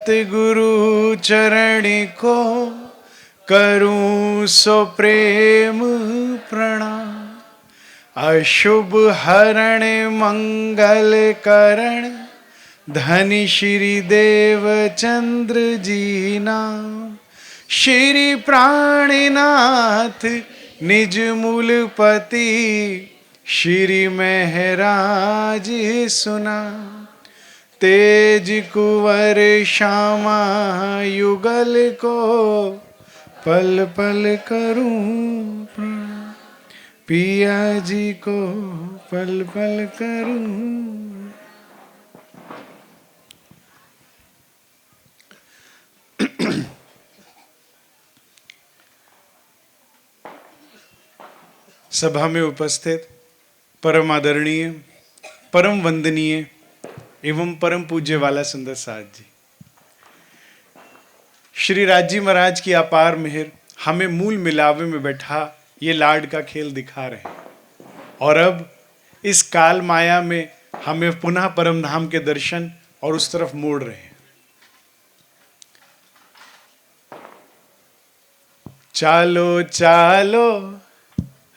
सतगुरु चरण को करूं सो प्रेम प्रणाम। अशुभ हरण मंगल करण धनि श्री देव चंद्र जी नाम। श्री प्राणनाथ निज मूलपति श्री महराज सुना। तेज कुंवर श्यामा युगल को पल पल करूं प्रणाम। पिया जी को पल पल करूं। सभा में उपस्थित परम आदरणीय, परम वंदनीय एवं परम पूज्य वाला सुंदर साथ जी, श्री राज महाराज की अपार मेहर हमें मूल मिलावे में बैठा ये लाड का खेल दिखा रहे हैं और अब इस काल माया में हमें पुनः परम धाम के दर्शन और उस तरफ मोड़ रहे हैं। चालो चालो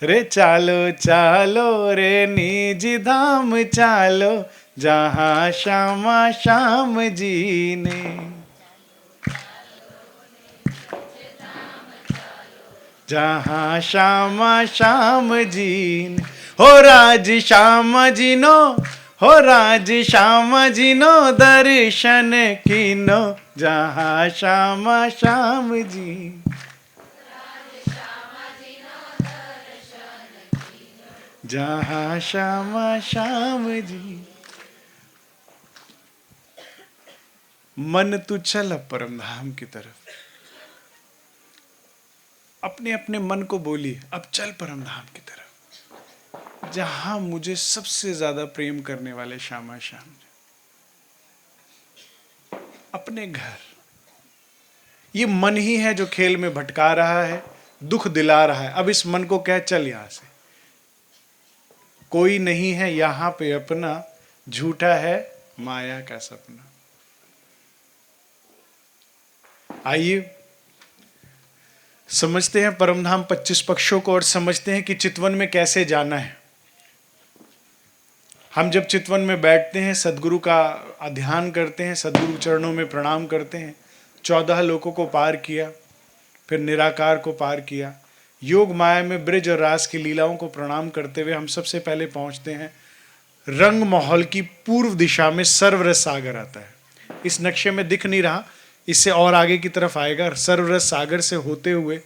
रे चालो चालो रे निज धाम चालो, जहां श्यामा श्याम जी ने। जहां श्यामा श्याम जी ने हो राज श्याम जी नो, हो राज श्याम जी नो दर्शन कीनो। जहां श्यामा श्याम जी, जहां श्यामा श्याम जी। मन तू चल अब परम धाम की तरफ। अपने अपने मन को बोलिए, अब चल परम धाम की तरफ, जहां मुझे सबसे ज्यादा प्रेम करने वाले श्यामा श्याम जी। अपने घर। ये मन ही है जो खेल में भटका रहा है, दुख दिला रहा है। अब इस मन को कह चल यहां से, कोई नहीं है यहां पे अपना, झूठा है माया का सपना। आइए समझते हैं परमधाम 25 पक्षों को और समझते हैं कि चितवन में कैसे जाना है। हम जब चितवन में बैठते हैं, सदगुरु का ध्यान करते हैं, सदगुरु चरणों में प्रणाम करते हैं। 14 लोकों को पार किया, फिर निराकार को पार किया, योग माया में ब्रज और रास की लीलाओं को प्रणाम करते हुए हम सबसे पहले पहुंचते हैं रंग महल की पूर्व दिशा में। सर्वरस सागर आता है, इस नक्शे में दिख नहीं रहा, इससे और आगे की तरफ आएगा। सर्वरस सागर से होते हुए,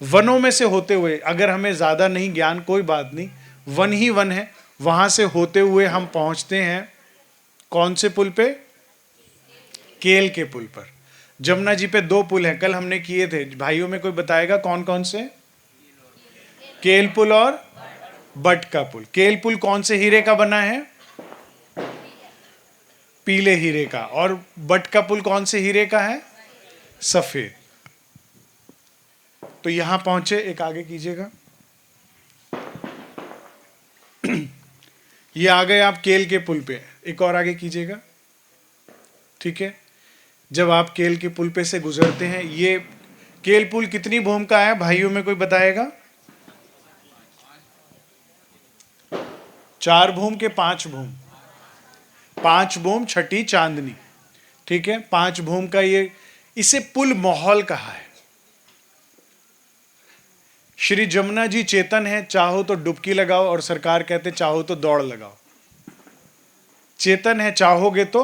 वनों में से होते हुए, अगर हमें ज्यादा नहीं ज्ञान कोई बात नहीं, वन ही वन है, वहां से होते हुए हम पहुंचते हैं कौन से पुल पे? केल के पुल पर। जमुना जी पे 2 पुल हैं, कल हमने किए थे। भाइयों में कोई बताएगा कौन कौन से? केल पुल और बट का पुल। केल पुल कौन से हीरे का बना है? पीले हीरे का। और बट का पुल कौन से हीरे का है? सफेद। तो यहां पहुंचे, एक आगे कीजिएगा। ये आ गए आप केल के पुल पे, एक और आगे कीजिएगा। ठीक है, जब आप केल के पुल पे से गुजरते हैं, ये केल पुल कितनी भूम का है भाइयों में कोई बताएगा? 4 भूम के 5 भूम? 5 भूम छठी चांदनी। ठीक है, 5 भूम का ये, इसे पुल महल कहा है। श्री जमुना जी चेतन है, चाहो तो डुबकी लगाओ, और सरकार कहते चाहो तो दौड़ लगाओ। चेतन है, चाहोगे तो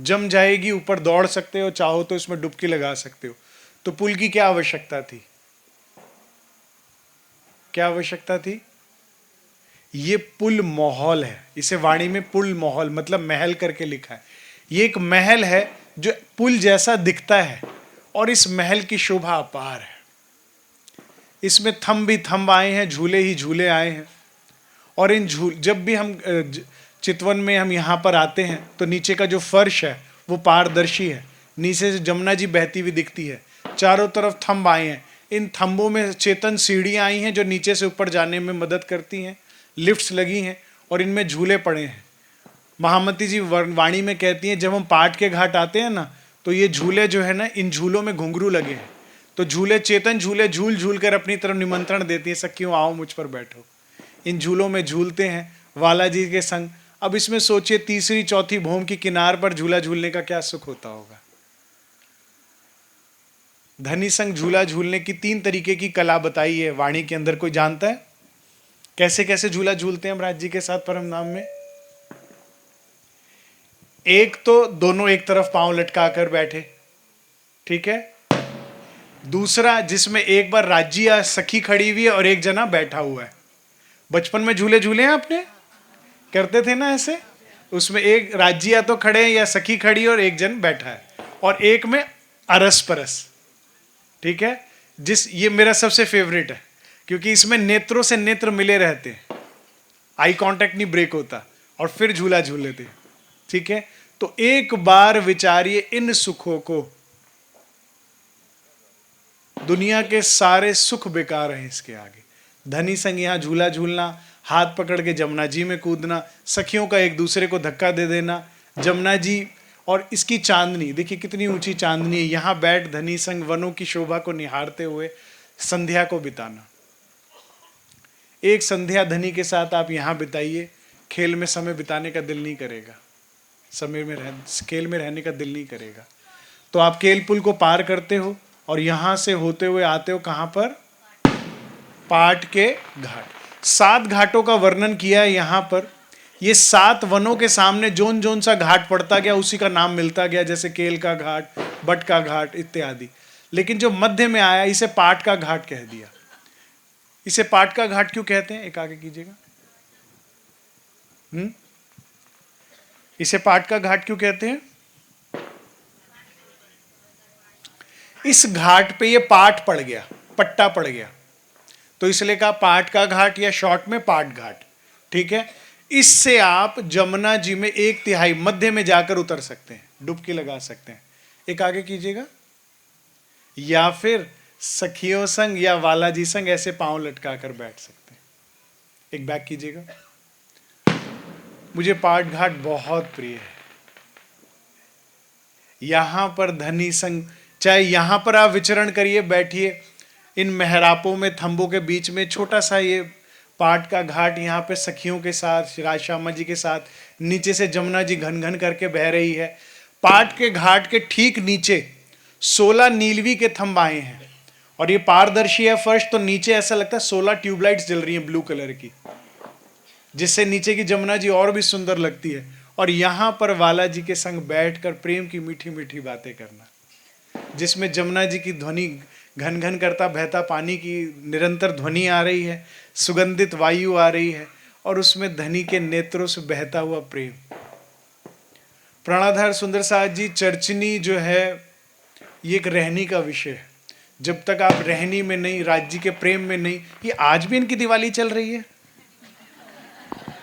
जम जाएगी, ऊपर दौड़ सकते हो, चाहो तो इसमें डुबकी लगा सकते हो। तो पुल की क्या आवश्यकता थी? क्या आवश्यकता थी? ये पुल महल है, इसे वाणी में पुल महल मतलब महल करके लिखा है। ये एक महल है जो पुल जैसा दिखता है, और इस महल की शोभा अपार है। इसमें थंब भी थंब आए हैं, झूले ही झूले आए हैं। और इन जब भी हम चितवन में हम यहाँ पर आते हैं तो नीचे का जो फर्श है वो पारदर्शी है, नीचे से जमुना जी बहती हुई दिखती है। चारों तरफ थंब आए हैं, इन थंबों में चेतन सीढ़ियाँ आई हैं जो नीचे से ऊपर जाने में मदद करती हैं। लिफ्ट्स लगी हैं और इनमें झूले पड़े हैं। महामती जी वाणी में कहती हैं, जब हम पाट के घाट आते हैं ना, तो ये झूले जो है ना, इन झूलों में घुंघरू लगे हैं, तो झूले चेतन झूले झूल झूल कर अपनी तरफ निमंत्रण देती है, सखियों आओ मुझ पर बैठो। इन झूलों में झूलते हैं वाला जी के संग। अब इसमें सोचिए तीसरी चौथी भौम की किनार पर झूला झूलने का क्या सुख होता होगा। धनी संग झूला झूलने की 3 तरीके की कला बताई है वाणी के अंदर। कोई जानता है कैसे कैसे झूला झूलते हैं महाराज जी के साथ परम धाम में? एक तो दोनों एक तरफ पांव लटका कर बैठे, ठीक है। दूसरा जिसमें एक बार राज्जी या सखी खड़ी हुई है और एक जना बैठा हुआ है। बचपन में झूले झूले हैं आपने, करते थे ना ऐसे। उसमें एक राज्जी या तो खड़े हैं या सखी खड़ी और एक जन बैठा है, और एक में अरस परस, ठीक है। ये मेरा सबसे फेवरेट है, क्योंकि इसमें नेत्रों से नेत्र मिले रहते हैं, आई कांटेक्ट नहीं ब्रेक होता, और फिर झूला झूल लेते हैं, ठीक है। तो एक बार विचारिए इन सुखों को, दुनिया के सारे सुख बेकार हैं इसके आगे। धनी संग यहां झूला झूलना, हाथ पकड़ के जमुना जी में कूदना, सखियों का एक दूसरे को धक्का दे देना, जमुना जी और इसकी चांदनी, देखिए कितनी ऊंची चांदनी है, यहां बैठ धनी संग वनों की शोभा को निहारते हुए संध्या को बिताना। एक संध्या धनी के साथ आप यहां बिताइए, खेल में समय बिताने का दिल नहीं करेगा, खेल में रहने का दिल नहीं करेगा। तो आप केल पुल को पार करते हो और यहां से होते हुए आते हो कहां पर? पाट के घाट। 7 घाटों का वर्णन किया है यहां पर। ये 7 वनों के सामने जोन जोन सा घाट पड़ता गया उसी का नाम मिलता गया, जैसे केल का घाट, बट का घाट इत्यादि। लेकिन जो मध्य में आया इसे पाट का घाट कह दिया। इसे पाट का घाट क्यों कहते हैं? एक आगे कीजिएगा। इसे पाट का घाट क्यों कहते हैं? इस घाट पे ये पाट पड़ गया, पट्टा पड़ गया, तो इसलिए कहा पाट का घाट या शॉर्ट में पाट घाट, ठीक है। इससे आप जमुना जी में 1/3 मध्य में जाकर उतर सकते हैं, डुबकी लगा सकते हैं। एक आगे कीजिएगा। या फिर सखियों संग या वाला जी संग ऐसे पांव लटका कर बैठ सकते हैं। एक बैक कीजिएगा। मुझे पाट घाट बहुत प्रिय है। यहां पर धनी संग, चाहे यहां पर आप विचरण करिए, बैठिए, इन मेहरापों में थंबों के बीच में छोटा सा ये पाट का घाट, यहाँ पे सखियों के साथ, राजश्यामा जी के साथ, नीचे से जमुना जी घन घन करके बह रही है। पाट के घाट के ठीक नीचे 16 नीलवी के थंब आए हैं, और ये पारदर्शी है फर्श, तो नीचे ऐसा लगता है 16 ट्यूबलाइट्स जल रही हैं ब्लू कलर की, जिससे नीचे की जमुना जी और भी सुंदर लगती है। और यहां पर वाला जी के संग बैठकर प्रेम की मीठी मीठी बातें करना, जिसमें जमुना जी की ध्वनि घन घन करता बहता पानी की निरंतर ध्वनि आ रही है, सुगंधित वायु आ रही है, और उसमें धनी के नेत्रों से बहता हुआ प्रेम। प्राणाधार सुंदर साथ जी, चर्चनी जो है ये एक रहनी का विषय है। जब तक आप रहनी में नहीं, राज्य के प्रेम में नहीं, ये आज भी इनकी दिवाली चल रही है।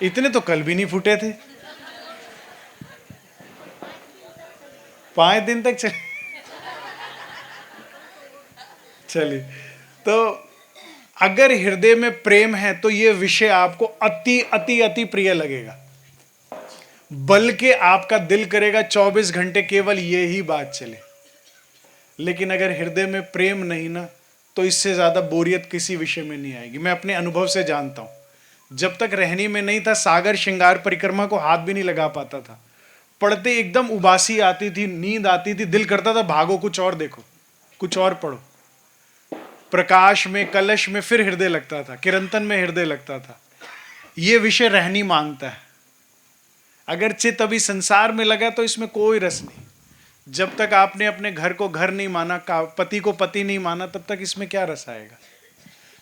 इतने तो कल भी नहीं फूटे थे, 5 दिन तक चलिए। तो अगर हृदय में प्रेम है तो ये विषय आपको अति अति अति प्रिय लगेगा, बल्कि आपका दिल करेगा 24 घंटे केवल ये ही बात चले। लेकिन अगर हृदय में प्रेम नहीं ना, तो इससे ज्यादा बोरियत किसी विषय में नहीं आएगी। मैं अपने अनुभव से जानता हूं, जब तक रहनी में नहीं था, सागर श्रृंगार परिक्रमा को हाथ भी नहीं लगा पाता था। पढ़ते एकदम उबासी आती थी, नींद आती थी, दिल करता था भागो कुछ और देखो, कुछ और पढ़ो। प्रकाश में, कलश में फिर हृदय लगता था, किरंतन में हृदय लगता था। ये विषय रहनी मांगता है। अगर चित्त अभी संसार में लगा तो इसमें कोई रस नहीं। जब तक आपने अपने घर को घर नहीं माना, पति को पति नहीं माना, तब तक इसमें क्या रस आएगा।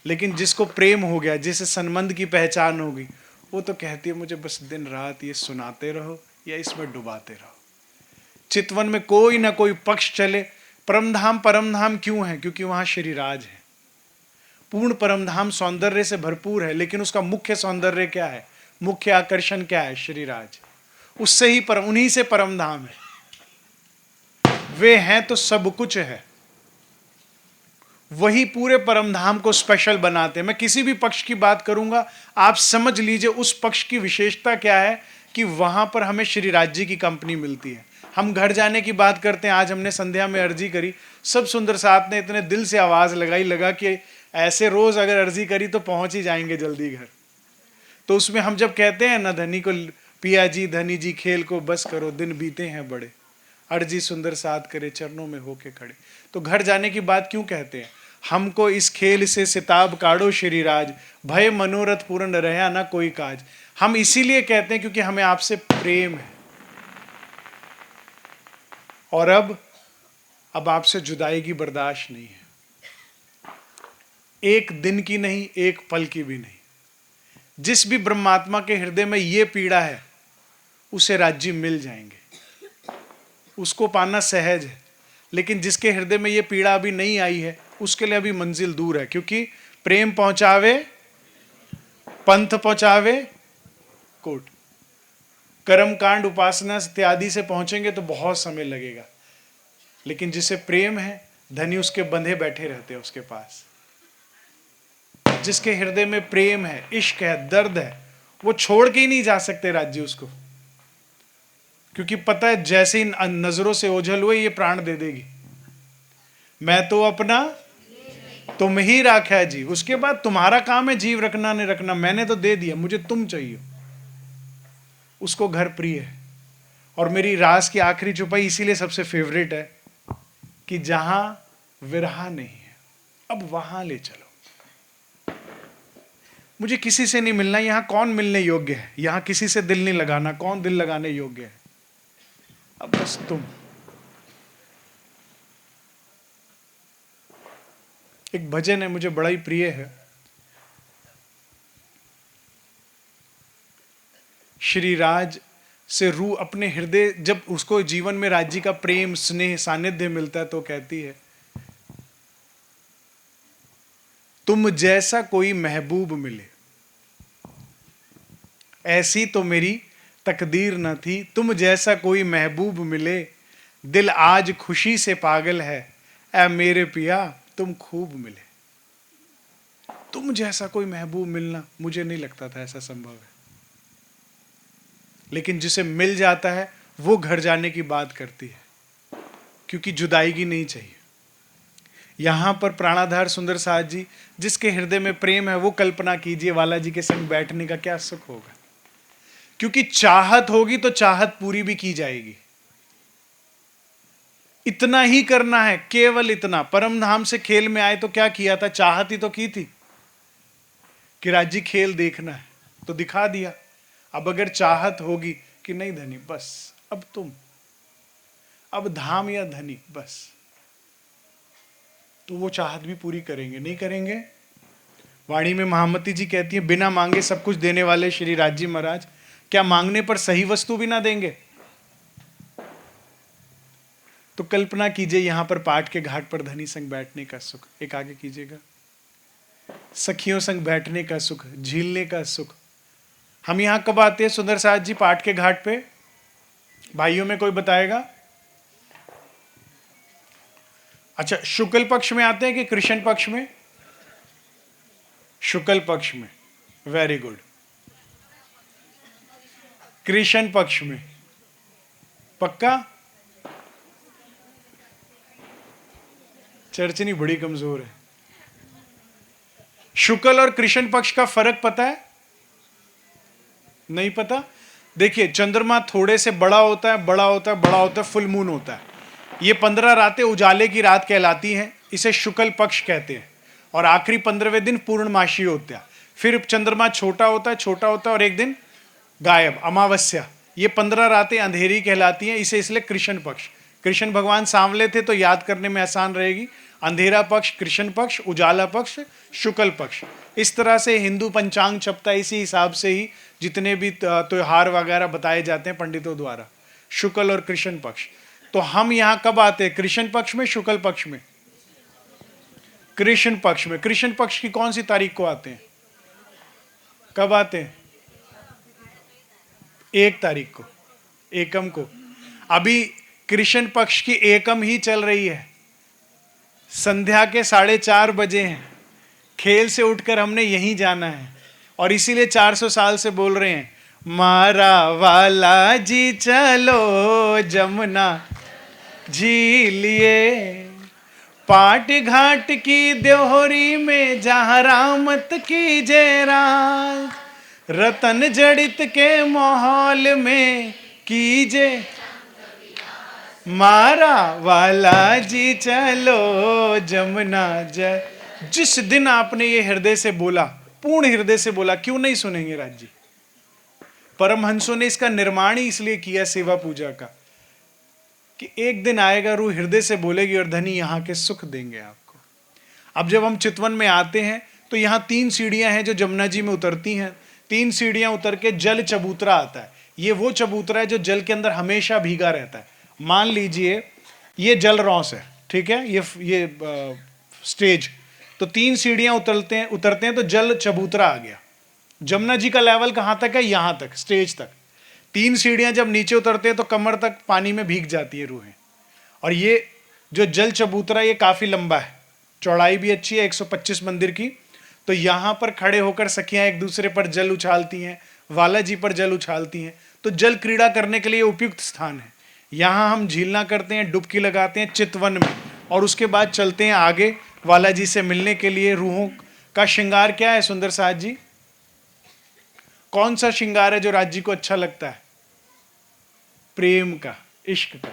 लेकिन जिसको प्रेम हो गया, जिसे संबंध की पहचान होगी, वो तो कहती है मुझे बस दिन रात ये सुनाते रहो या इसमें डुबाते रहो। चितवन में कोई ना कोई पक्ष चले। परम धाम क्यों है? क्योंकि वहां श्री राज है। पूर्ण परम धाम सौंदर्य से भरपूर है, लेकिन उसका मुख्य सौंदर्य क्या है? मुख्य आकर्षण क्या है? श्री राज। उससे ही उन्हीं से परम धाम है। वे हैं तो सब कुछ है, वही पूरे परम धाम को स्पेशल बनाते हैं। मैं किसी भी पक्ष की बात करूंगा, आप समझ लीजिए उस पक्ष की विशेषता क्या है कि वहां पर हमें श्री राज जी की कंपनी मिलती है। हम घर जाने की बात करते हैं। आज हमने संध्या में अर्जी करी, सब सुंदर साथ ने इतने दिल से आवाज लगाई, लगा कि ऐसे रोज अगर अर्जी करी तो पहुंच ही जाएंगे जल्दी घर। तो उसमें हम जब कहते हैं ना, धनी को पिया जी धनी जी खेल को बस करो, दिन बीते हैं बड़े, अर्जी सुंदर साथ करे चरणों में होके खड़े। तो घर जाने की बात क्यों कहते हैं? हमको इस खेल से सिताब काढ़ो श्री राज, भय मनोरथ पूर्ण रहा ना कोई काज। हम इसीलिए कहते हैं क्योंकि हमें आपसे प्रेम है, और अब आपसे जुदाई की बर्दाश्त नहीं है, एक दिन की नहीं, एक पल की भी नहीं। जिस भी ब्रह्मात्मा के हृदय में ये पीड़ा है उसे राज्य मिल जाएंगे, उसको पाना सहज है। लेकिन जिसके हृदय में ये पीड़ा अभी नहीं आई है उसके लिए अभी मंजिल दूर है, क्योंकि प्रेम पहुंचावे पंथ पहुंचावे कोट। कर्म कांड उपासना इत्यादि से पहुंचेंगे तो बहुत समय लगेगा, लेकिन जिसे प्रेम है धनी उसके बंधे बैठे रहते हैं उसके पास। जिसके हृदय में प्रेम है, इश्क है, दर्द है, वो छोड़ के ही नहीं जा सकते राज्य उसको, क्योंकि पता है जैसे ही नजरों से ओझल हुए ये प्राण दे देगी। मैं तो अपना तुम ही राखा है जी, उसके बाद तुम्हारा काम है जीव रखना नहीं रखना, मैंने तो दे दिया, मुझे तुम चाहिए। उसको घर प्रिय है। और मेरी रास की आखिरी चुपाई इसीलिए सबसे फेवरेट है कि जहां विरहा नहीं है अब वहां ले चलो। मुझे किसी से नहीं मिलना, यहां कौन मिलने योग्य है? यहां किसी से दिल नहीं लगाना, कौन दिल लगाने योग्य है? अब बस तुम। एक भजन है मुझे बड़ा ही प्रिय है, श्री राज से रूह अपने हृदय, जब उसको जीवन में राज्य का प्रेम स्नेह सानिध्य मिलता है तो कहती है, तुम जैसा कोई महबूब मिले ऐसी तो मेरी तकदीर न थी, तुम जैसा कोई महबूब मिले दिल आज खुशी से पागल है, ऐ मेरे पिया तुम खूब मिले। तुम जैसा कोई महबूब मिलना मुझे नहीं लगता था ऐसा संभव है, लेकिन जिसे मिल जाता है वो घर जाने की बात करती है, क्योंकि जुदाईगी नहीं चाहिए। यहां पर प्राणाधार सुंदर साथ जी, जिसके हृदय में प्रेम है, वो कल्पना कीजिए वाला जी के संग बैठने का क्या सुख होगा। क्योंकि चाहत होगी तो चाहत पूरी भी की जाएगी। इतना ही करना है, केवल इतना। परम धाम से खेल में आए तो क्या किया था? चाहत ही तो की थी कि राज्य खेल देखना है, तो दिखा दिया। अब अगर चाहत होगी कि नहीं धनी बस अब तुम, अब धाम या धनी बस, तो वो चाहत भी पूरी करेंगे। नहीं करेंगे? वाणी में महामती जी कहती है, बिना मांगे सब कुछ देने वाले श्री राजी महाराज क्या मांगने पर सही वस्तु भी ना देंगे? तो कल्पना कीजिए यहां पर पाठ के घाट पर धनी संग बैठने का सुख। एक आगे कीजिएगा, सखियों संग बैठने का सुख, झीलने का सुख। हम यहां कब आते हैं सुंदर साथ जी पाठ के घाट पे? भाइयों में कोई बताएगा? अच्छा, शुक्ल पक्ष में आते हैं कि कृष्ण पक्ष में? शुक्ल पक्ष में, वेरी गुड। कृष्ण पक्ष में पक्का? चर्चनी बड़ी कमजोर है। शुक्ल और कृष्ण पक्ष का फर्क पता है? नहीं पता? देखिए, चंद्रमा थोड़े से बड़ा होता है, बड़ा होता है, बड़ा होता है, फुल मून होता है। ये 15 रातें उजाले की रात कहलाती हैं, इसे शुक्ल पक्ष कहते हैं। और आखिरी 15वें दिन पूर्णमासी होता है। फिर चंद्रमा छोटा होता है, छोटा होता है, और एक दिन गायब, अमावस्या। ये 15 रातें अंधेरी कहलाती हैं, इसे इसलिए कृष्ण पक्ष। कृष्ण भगवान सांवले थे तो याद करने में आसान रहेगी। अंधेरा पक्ष कृष्ण पक्ष, उजाला पक्ष शुक्ल पक्ष। इस तरह से हिंदू पंचांग छपता है, इसी हिसाब से ही जितने भी त्योहार वगैरह बताए जाते हैं पंडितों द्वारा, शुक्ल और कृष्ण पक्ष। तो हम यहां कब आते हैं? कृष्ण पक्ष में, शुक्ल पक्ष में? कृष्ण पक्ष में। कृष्ण पक्ष की कौन सी तारीख को आते हैं? कब आते हैं? 1 तारीख को, एकम को। अभी कृष्ण पक्ष की एकम ही चल रही है, संध्या के 4:30 बजे हैं। खेल से उठकर हमने यहीं जाना है, और इसीलिए 400 साल से बोल रहे हैं, मारा वाला जी चलो जमुना झीलिए, पाट घाट की देहोरी में जहाँ रामत की जय राज, रतन जड़ित के माहौल में कीजे मारा वाला जी चलो जमुना जय। जिस दिन आपने ये हृदय से बोला, पूर्ण हृदय से बोला, क्यों नहीं सुनेंगे राज जी? परमहंसों ने इसका निर्माण ही इसलिए किया सेवा पूजा का, कि एक दिन आएगा रूह हृदय से बोलेगी और धनी यहाँ के सुख देंगे आपको। अब जब हम चितवन में आते हैं तो यहाँ 3 सीढ़ियां हैं जो जमुना जी में उतरती हैं। 3 सीढ़ियां उतर के जल चबूतरा आता है। ये वो चबूतरा है जो जल के अंदर हमेशा भीगा रहता है। मान लीजिए ये जल रौस है, ठीक है, ये स्टेज, तो 3 सीढ़ियां उतरते हैं तो जल चबूतरा आ गया। जमुना जी का लेवल कहाँ तक है? यहाँ तक, स्टेज तक। 3 सीढ़ियां जब नीचे उतरते हैं तो कमर तक पानी में भीग जाती है रूहें। और ये जो जल चबूतरा ये काफी लंबा है, चौड़ाई भी अच्छी है, 125 मंदिर की। तो यहाँ पर खड़े होकर सखियां एक दूसरे पर जल उछालती हैं, वाला जी पर जल उछालती हैं। तो जल क्रीड़ा करने के लिए उपयुक्त स्थान है। यहाँ हम झीलना करते हैं, डुबकी लगाते हैं चितवन में, और उसके बाद चलते हैं आगे वाला जी से मिलने के लिए। रूहों का श्रृंगार क्या है सुंदर साथ जी? कौन सा श्रृंगार है जो राज जी को अच्छा लगता है? प्रेम का, इश्क का।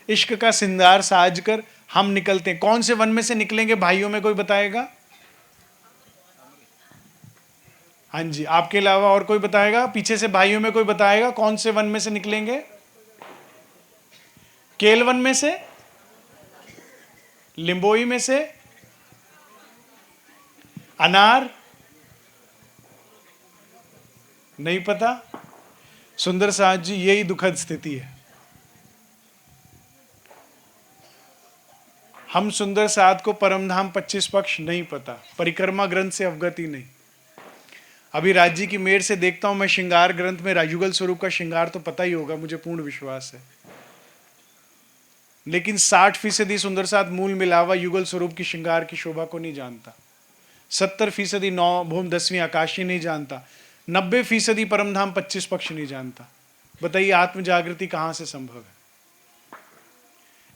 इश्क का श्रृंगार साज कर हम निकलते हैं। कौन से वन में से निकलेंगे भाइयों में कोई बताएगा? हाँ जी, आपके अलावा और कोई बताएगा? पीछे से भाइयों में कोई बताएगा कौन से वन में से निकलेंगे? केल वन में से, लिंबोई में से, अनार, नहीं पता। सुंदर साथ जी यही दुखद स्थिति है। हम सुंदर साथ को परमधाम 25 पक्ष नहीं पता, परिक्रमा ग्रंथ से अवगति नहीं। अभी राज्य की मेहर से देखता हूं मैं श्रृंगार ग्रंथ में युगल स्वरूप का श्रृंगार तो पता ही होगा, मुझे पूर्ण विश्वास है। लेकिन 60% सुंदर साथ मूल मिलावा युगल स्वरूप की श्रृंगार की शोभा को नहीं जानता। 70% 9 भूम 10वीं आकाशी नहीं जानता। 90% परमधाम 25 पक्ष नहीं जानता। बताइए आत्म जागृति कहां से संभव है?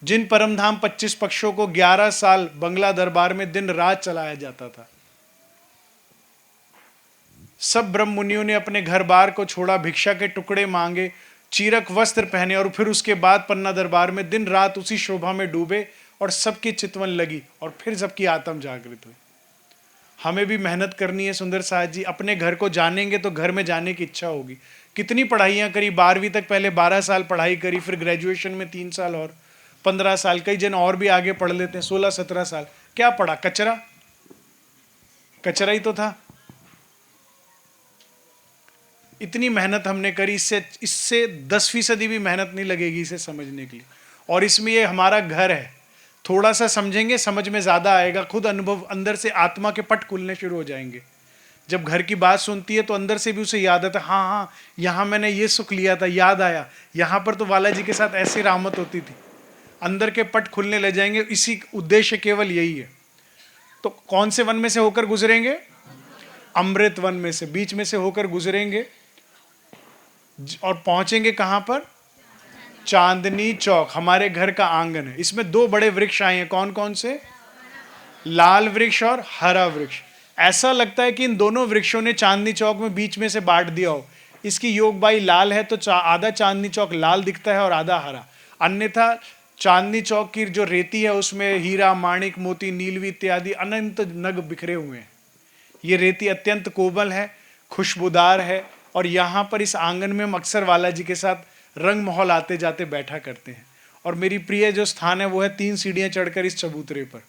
जिन परमधाम 25 पक्षों को 11 साल बंगला दरबार में दिन रात चलाया जाता था, सब ब्रह्म मुनियों ने अपने घर बार को छोड़ा, भिक्षा के टुकड़े मांगे, चीरक वस्त्र पहने, और फिर उसके बाद पन्ना दरबार में दिन रात उसी शोभा में डूबे, और सबकी चितवन लगी, और फिर सबकी आत्म जागृत हुई। हमें भी मेहनत करनी है सुंदर साथ जी। अपने घर को जानेंगे तो घर में जाने की इच्छा होगी। कितनी पढ़ाइयाँ करी, 12वीं तक पहले 12 साल पढ़ाई करी, फिर ग्रेजुएशन में 3 साल और 15 साल, कई जन और भी आगे पढ़ लेते हैं, 16-17 साल। क्या पढ़ा? कचरा, कचरा ही तो था। इतनी मेहनत हमने करी, इससे 10% भी मेहनत नहीं लगेगी इसे समझने के लिए। और इसमें ये हमारा घर है, थोड़ा सा समझेंगे समझ में ज्यादा आएगा, खुद अनुभव, अंदर से आत्मा के पट खुलने शुरू हो जाएंगे। जब घर की बात सुनती है तो अंदर से भी उसे याद आता है, हाँ हाँ यहाँ मैंने ये सुख लिया था, याद आया, यहाँ पर तो वाला जी के साथ ऐसी रामत होती थी। अंदर के पट खुलने ले जाएंगे। इसी उद्देश्य केवल यही है। तो कौन से वन में से होकर गुजरेंगे? अमृत वन में से, बीच में से होकर गुजरेंगे और पहुंचेंगे कहां पर? चांदनी चौक। हमारे घर का आंगन है, इसमें 2 बड़े वृक्ष आए हैं। कौन कौन से? लाल वृक्ष और हरा वृक्ष। ऐसा लगता है कि इन दोनों वृक्षों ने चांदनी चौक में बीच में से बांट दिया हो। इसकी योगबाई लाल है तो आधा चांदनी चौक लाल दिखता है और आधा हरा। अन्यथा चांदनी चौक की जो रेती है उसमें हीरा, माणिक, मोती, नीलवी इत्यादि अनंत नग बिखरे हुए हैं। ये रेती अत्यंत कोमल है, खुशबूदार है, और यहाँ पर इस आंगन में हम अक्सर वाला जी के साथ रंग महल आते जाते बैठा करते हैं। और मेरी प्रिय जो स्थान है वो है 3 सीढ़ियाँ चढ़कर इस चबूतरे पर,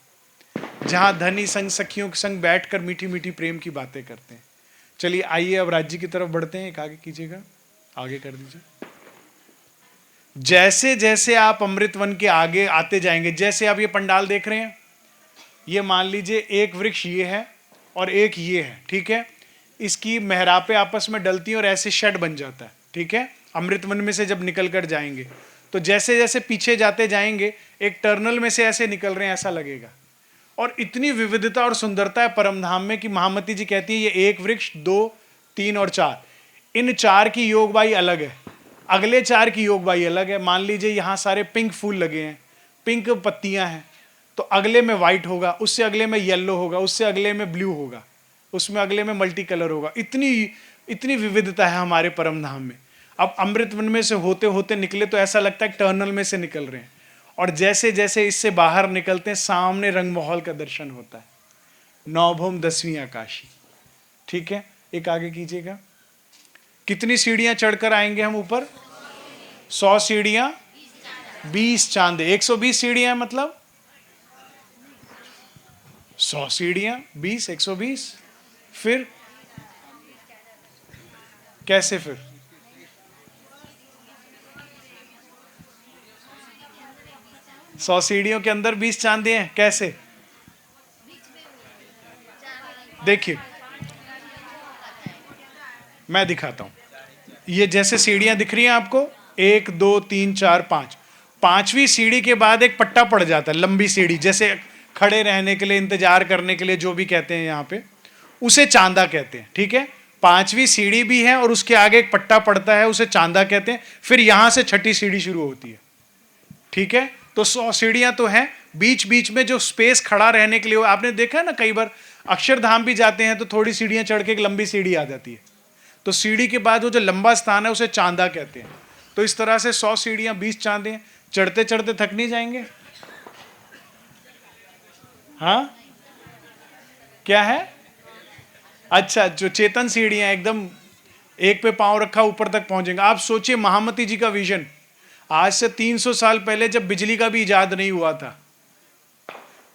जहाँ धनी संग सखियों के संग बैठकर मीठी मीठी प्रेम की बातें करते हैं। चलिए आइए अब राज्य की तरफ बढ़ते हैं। एक आगे कीजिएगा, आगे कर दीजिए। जैसे जैसे आप अमृत वन के आगे आते जाएंगे, जैसे आप ये पंडाल देख रहे हैं, ये मान लीजिए एक वृक्ष ये है और एक ये है, ठीक है। इसकी मेहरापे आपस में डलती हैं और ऐसे शेड बन जाता है, ठीक है। अमृत वन में से जब निकल कर जाएंगे तो जैसे जैसे पीछे जाते जाएंगे एक टर्नल में से ऐसे निकल रहे हैं ऐसा लगेगा। और इतनी विविधता और सुंदरता है परमधाम में कि महामती जी कहती है ये 1 वृक्ष 2, 3 और 4, इन 4 की योगवाई अलग है, अगले 4 की योगवाई अलग है। मान लीजिए यहां सारे पिंक फूल लगे हैं, पिंक पत्तियां हैं, तो अगले में व्हाइट होगा, उससे अगले में येलो होगा, उससे अगले में ब्लू होगा, उसमें अगले में मल्टी कलर होगा। इतनी इतनी विविधता है हमारे परम धाम में। अब अमृत वन में से होते होते निकले तो ऐसा लगता है टनल में से निकल रहे हैं, और जैसे जैसे इससे बाहर निकलते हैं सामने रंग माहौल का दर्शन होता है। नौभौम 10वीं आकाशी। ठीक है, एक आगे कीजिएगा। कितनी सीढ़ियां चढ़कर आएंगे हम ऊपर? 100 सीढ़ियां, 20 चांदे। 120 सीढ़ियां मतलब 100 सीढ़ियां 20, 120। फिर कैसे? फिर 100 सीढ़ियों के अंदर 20 चांदे हैं, कैसे? देखिए मैं दिखाता हूं। ये जैसे सीढ़ियां दिख रही हैं आपको, 1 2 3 4 5, 5वीं सीढ़ी के बाद एक पट्टा पड़ जाता है, लंबी सीढ़ी, जैसे खड़े रहने के लिए, इंतजार करने के लिए, जो भी कहते हैं यहाँ पे, उसे चांदा कहते हैं। ठीक है, 5वीं सीढ़ी भी है और उसके आगे एक पट्टा पड़ता है, उसे चांदा कहते हैं। फिर यहां से 6ठी सीढ़ी शुरू होती है। ठीक है, तो 100 सीढ़ियां तो हैं, बीच बीच में जो स्पेस खड़ा रहने के लिए, आपने देखा है ना, कई बार अक्षरधाम भी जाते हैं तो थोड़ी सीढ़ियां चढ़ के एक लंबी सीढ़ी आ जाती है, तो सीढ़ी के बाद वो जो लंबा स्थान है उसे चांदा कहते हैं। तो इस तरह से 100 सीढ़ियां 20 चांदे हैं। चढ़ते चढ़ते थक नहीं जाएंगे? हाँ, क्या है? अच्छा, जो चेतन सीढ़ियां एकदम एक पे पांव रखा ऊपर तक पहुंचेंगे। आप सोचिए महामती जी का विजन, आज से 300 साल पहले जब बिजली का भी इजाद नहीं हुआ था,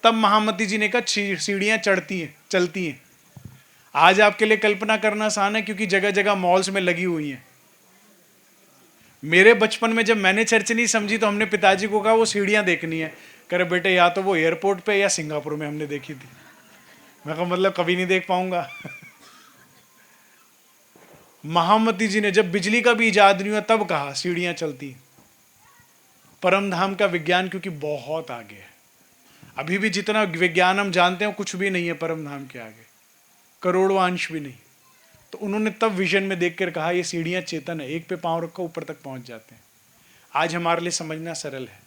तब महामती जी ने कहा सीढ़ियां चढ़ती हैं, चलती हैं। आज आपके लिए कल्पना करना आसान है, क्योंकि जगह जगह मॉल्स में लगी हुई हैं। मेरे बचपन में जब मैंने चर्च नहीं समझी तो हमने पिताजी को कहा वो सीढ़ियां देखनी है। करे बेटे या तो वो एयरपोर्ट पे या सिंगापुर में हमने देखी थी। मैं कहा मतलब कभी नहीं देख पाऊंगा। महामती जी ने जब बिजली का भी इजाद नहीं हुआ तब कहा सीढ़ियां चलती। परम धाम का विज्ञान क्योंकि बहुत आगे है, अभी भी जितना विज्ञान हम जानते हैं कुछ भी नहीं है परम धाम के आगे, करोड़ों अंश भी नहीं। तो उन्होंने तब विजन में देखकर कहा ये सीढ़ियां चेतन है, एक पे पांव रखो ऊपर तक पहुंच जाते हैं। आज हमारे लिए समझना सरल है।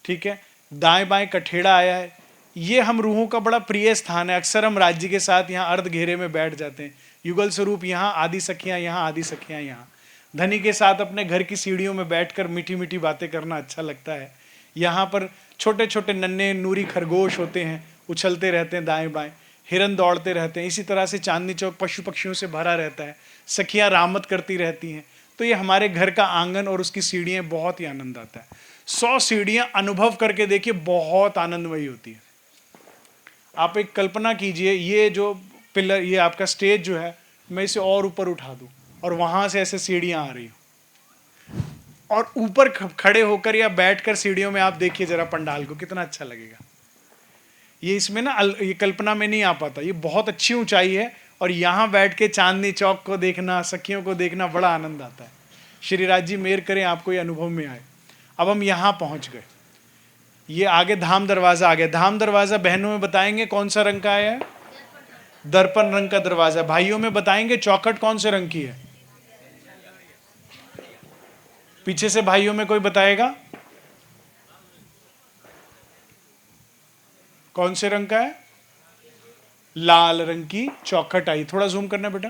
ठीक है, दाएं बाएं कठेड़ा आया है, ये हम रूहों का बड़ा प्रिय स्थान है। अक्सर हम राज्य के साथ यहाँ अर्ध घेरे में बैठ जाते हैं। युगल स्वरूप यहाँ, आदि सखियाँ यहाँ, आदि सखियाँ यहाँ। धनी के साथ अपने घर की सीढ़ियों में बैठकर मीठी मीठी बातें करना अच्छा लगता है। यहाँ पर छोटे छोटे नन्हे नूरी खरगोश होते हैं, उछलते रहते हैं दाएं बाएं, हिरन दौड़ते रहते हैं। इसी तरह से चांदनी चौक पशु पक्षियों से भरा रहता है, सखियाँ रामत करती रहती हैं। तो ये हमारे घर का आंगन और उसकी सीढ़ियाँ, बहुत ही आनंद आता है। 100 सीढ़ियाँ अनुभव करके देखिए, बहुत आनंदमयी होती है। आप एक कल्पना कीजिए, ये जो पिलर, ये आपका स्टेज जो है, मैं इसे और ऊपर उठा दूं और वहां से ऐसे सीढ़ियां आ रही हो, और ऊपर खड़े होकर या बैठकर सीढ़ियों में आप देखिए जरा पंडाल को, कितना अच्छा लगेगा। ये इसमें ना ये कल्पना में नहीं आ पाता, ये बहुत अच्छी ऊंचाई है, और यहाँ बैठ के चांदनी चौक को देखना, सखियों को देखना, बड़ा आनंद आता है। श्री राज जी मेहर करें आपको ये अनुभव में आए। अब हम यहाँ पहुँच गए, ये आगे धाम दरवाजा आ गया। धाम दरवाजा बहनों में बताएंगे कौन सा रंग का आया है? दर्पण रंग का दरवाजा। भाइयों में बताएंगे चौखट कौन से रंग की है? पीछे से भाइयों में कोई बताएगा कौन से रंग का है? लाल रंग की चौखट आई। थोड़ा जूम करना बेटा,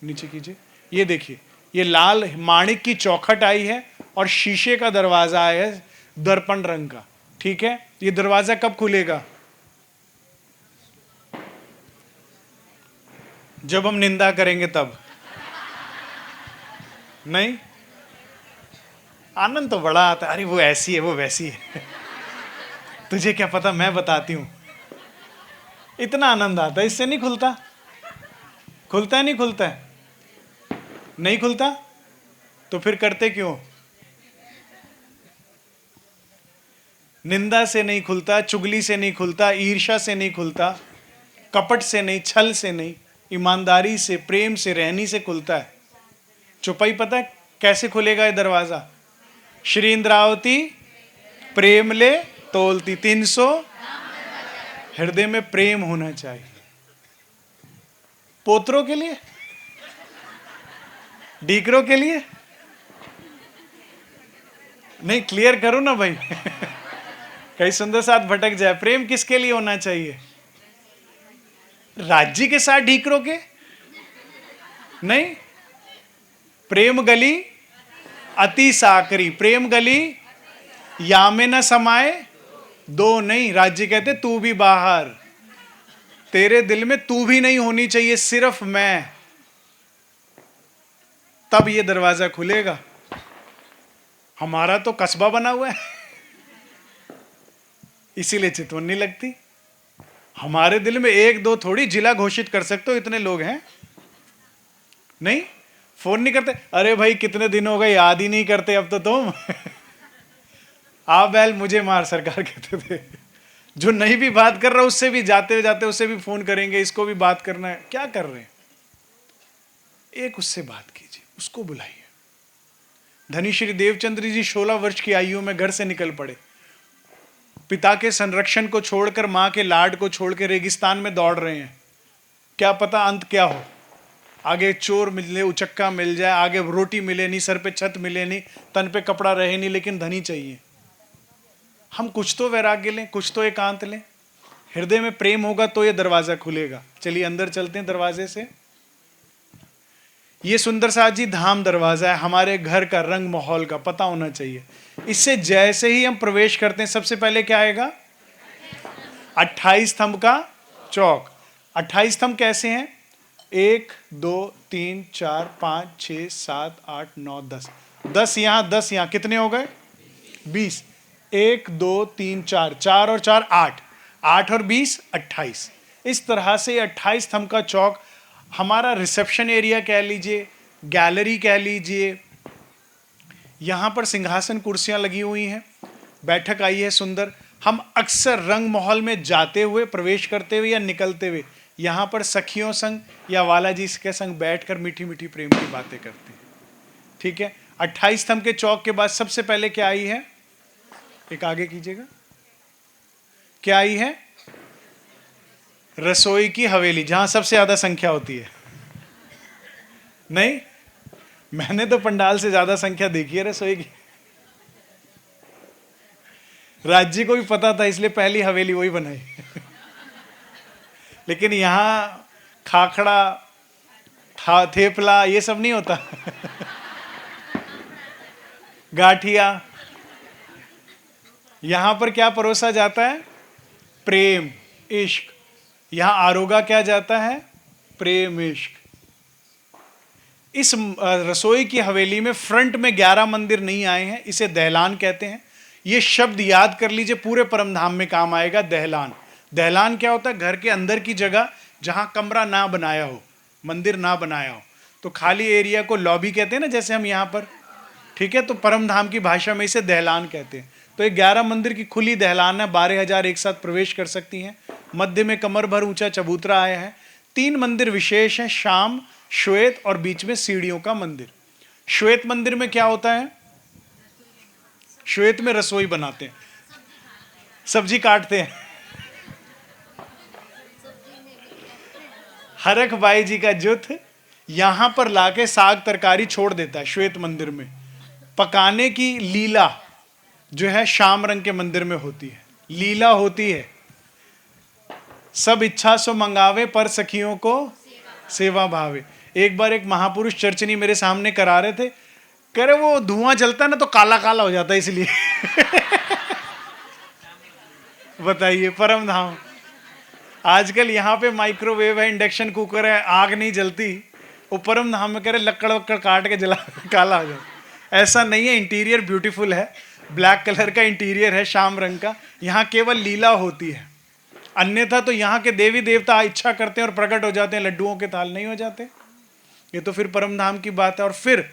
नीचे कीजिए। ये देखिए, ये लाल माणिक की चौखट आई है और शीशे का दरवाजा आया है दर्पण रंग का। ठीक है, ये दरवाजा कब खुलेगा? जब हम निंदा करेंगे तब। नहीं, आनंद तो बड़ा आता है। अरे वो ऐसी है, वो वैसी है। तुझे क्या पता, मैं बताती हूं। इतना आनंद आता है, इससे नहीं खुलता। खुलता है? नहीं खुलता है? नहीं खुलता तो फिर करते क्यों? निंदा से नहीं खुलता, चुगली से नहीं खुलता, ईर्ष्या से नहीं खुलता, कपट से नहीं, छल से नहीं, ईमानदारी से, प्रेम से, रहनी से खुलता है। चुपाई पता है कैसे खुलेगा ये दरवाजा? श्री इंद्रावती प्रेम ले तोलती 300, हृदय में प्रेम होना चाहिए। पोत्रों के लिए डीकरो के लिए नहीं, क्लियर करो ना भाई। कहीं सुंदर साथ भटक जाए। प्रेम किसके लिए होना चाहिए? राज्य के साथ डीकरो के नहीं। प्रेम गली अति साकरी, प्रेम गली या में न समाए दो नहीं। राज्य कहते तू भी बाहर, तेरे दिल में तू भी नहीं होनी चाहिए, सिर्फ मैं, तब ये दरवाजा खुलेगा। हमारा तो कस्बा बना हुआ है, इसीलिए चितवन नहीं लगती। हमारे दिल में एक दो थोड़ी जिला घोषित कर सकते हो, इतने लोग हैं। नहीं, फोन नहीं करते, अरे भाई कितने दिन हो गए, याद ही नहीं करते अब तो तुम। आ बैल मुझे मार, सरकार कहते थे। जो नहीं भी बात कर रहा उससे भी जाते जाते उससे भी फोन करेंगे, इसको भी बात करना है। क्या कर रहे हैं? एक उससे बात कीजिए, उसको बुलाइए। धनी श्री देवचंद्र जी 16 वर्ष की आयु में घर से निकल पड़े। पिता के संरक्षण को छोड़कर, मां के लाड को छोड़ के रेगिस्तान में दौड़ रहे हैं। क्या पता अंत क्या हो, आगे चोर मिले, उचक्का मिल जाए, आगे रोटी मिले नहीं, सर पे छत मिले नहीं, तन पे कपड़ा रहे नहीं, लेकिन धनी चाहिए। हम कुछ तो वैराग्य लें, कुछ तो एकांत लें। हृदय में प्रेम होगा तो ये दरवाजा खुलेगा। चलिए अंदर चलते हैं दरवाजे से। ये सुंदर साथ जी धाम दरवाजा है, हमारे घर का, रंग माहौल का पता होना चाहिए। इससे जैसे ही हम प्रवेश करते हैं, सबसे पहले क्या आएगा? 28 स्तंभ का चौक। 28 स्तंभ कैसे हैं? 1 2 3 4 5 6 7 8 9 10। 10 यहां, 10 यहां, कितने हो गए? 20। 1 2 3 4, 4 और 4 8, 8 और 20 28। इस तरह से 28 स्तंभ का चौक हमारा रिसेप्शन एरिया कह लीजिए, गैलरी कह लीजिए। यहां पर सिंहासन कुर्सियां लगी हुई हैं, बैठक आई है सुंदर। हम अक्सर रंग माहौल में जाते हुए, प्रवेश करते हुए या निकलते हुए यहां पर सखियों संग या वाला जी के संग बैठकर मीठी मीठी प्रेम की बातें करते हैं। ठीक है। 28 स्तंभ के चौक के बाद सबसे पहले क्या आई है? एक आगे कीजिएगा। क्या आई है? रसोई की हवेली, जहां सबसे ज्यादा संख्या होती है। नहीं, मैंने तो पंडाल से ज्यादा संख्या देखी है रसोई की। राज्य को भी पता था, इसलिए पहली हवेली वही बनाई। लेकिन यहां खाखड़ा, थेपला ये सब नहीं होता। गाठिया। यहां पर क्या परोसा जाता है? प्रेम, इश्क। यहां आरोगा क्या जाता है? प्रेम, इश्क। इस रसोई की हवेली में फ्रंट में 11 मंदिर नहीं आए हैं, इसे दहलान कहते हैं। ये शब्द याद कर लीजिए, पूरे परमधाम में काम आएगा। दहलान। दहलान क्या होता है? घर के अंदर की जगह जहां कमरा ना बनाया हो, मंदिर ना बनाया हो, तो खाली एरिया को लॉबी कहते हैं ना, जैसे हम यहां पर। ठीक है, तो परमधाम की भाषा में इसे दहलान कहते हैं। तो ये 11 मंदिर की खुली दहलान है, 12,000 एक साथ प्रवेश कर सकती हैं। मध्य में कमर भर ऊंचा चबूतरा आया है। 3 मंदिर विशेष हैं, शाम, श्वेत और बीच में सीढ़ियों का मंदिर। श्वेत मंदिर में क्या होता है? श्वेत में रसोई बनाते हैं, सब्जी काटते हैं। हरख बाई जी का जुथ यहां पर लाके साग तरकारी छोड़ देता है श्वेत मंदिर में। पकाने की लीला जो है श्याम रंग के मंदिर में होती है। लीला होती है, सब इच्छा सो मंगावे पर सखियों को सेवा भावे। एक बार एक महापुरुष चर्चनी मेरे सामने करा रहे थे, कह रहे वो धुआं जलता है ना तो काला काला हो जाता है इसलिए। बताइए, परम धाम। आजकल यहाँ पे माइक्रोवेव है, इंडक्शन कुकर है, आग नहीं जलती। वो परम धाम में कह रहे लक्कड़ वक्कड़ काट के जला काला हो जाता। ऐसा नहीं है, इंटीरियर ब्यूटीफुल है, ब्लैक कलर का इंटीरियर है, शाम रंग का। यहाँ केवल लीला होती है, अन्यथा तो यहाँ के देवी देवता इच्छा करते हैं और प्रकट हो जाते हैं, लड्डुओं के थाल नहीं हो जाते। ये तो फिर परम धाम की बात है। और फिर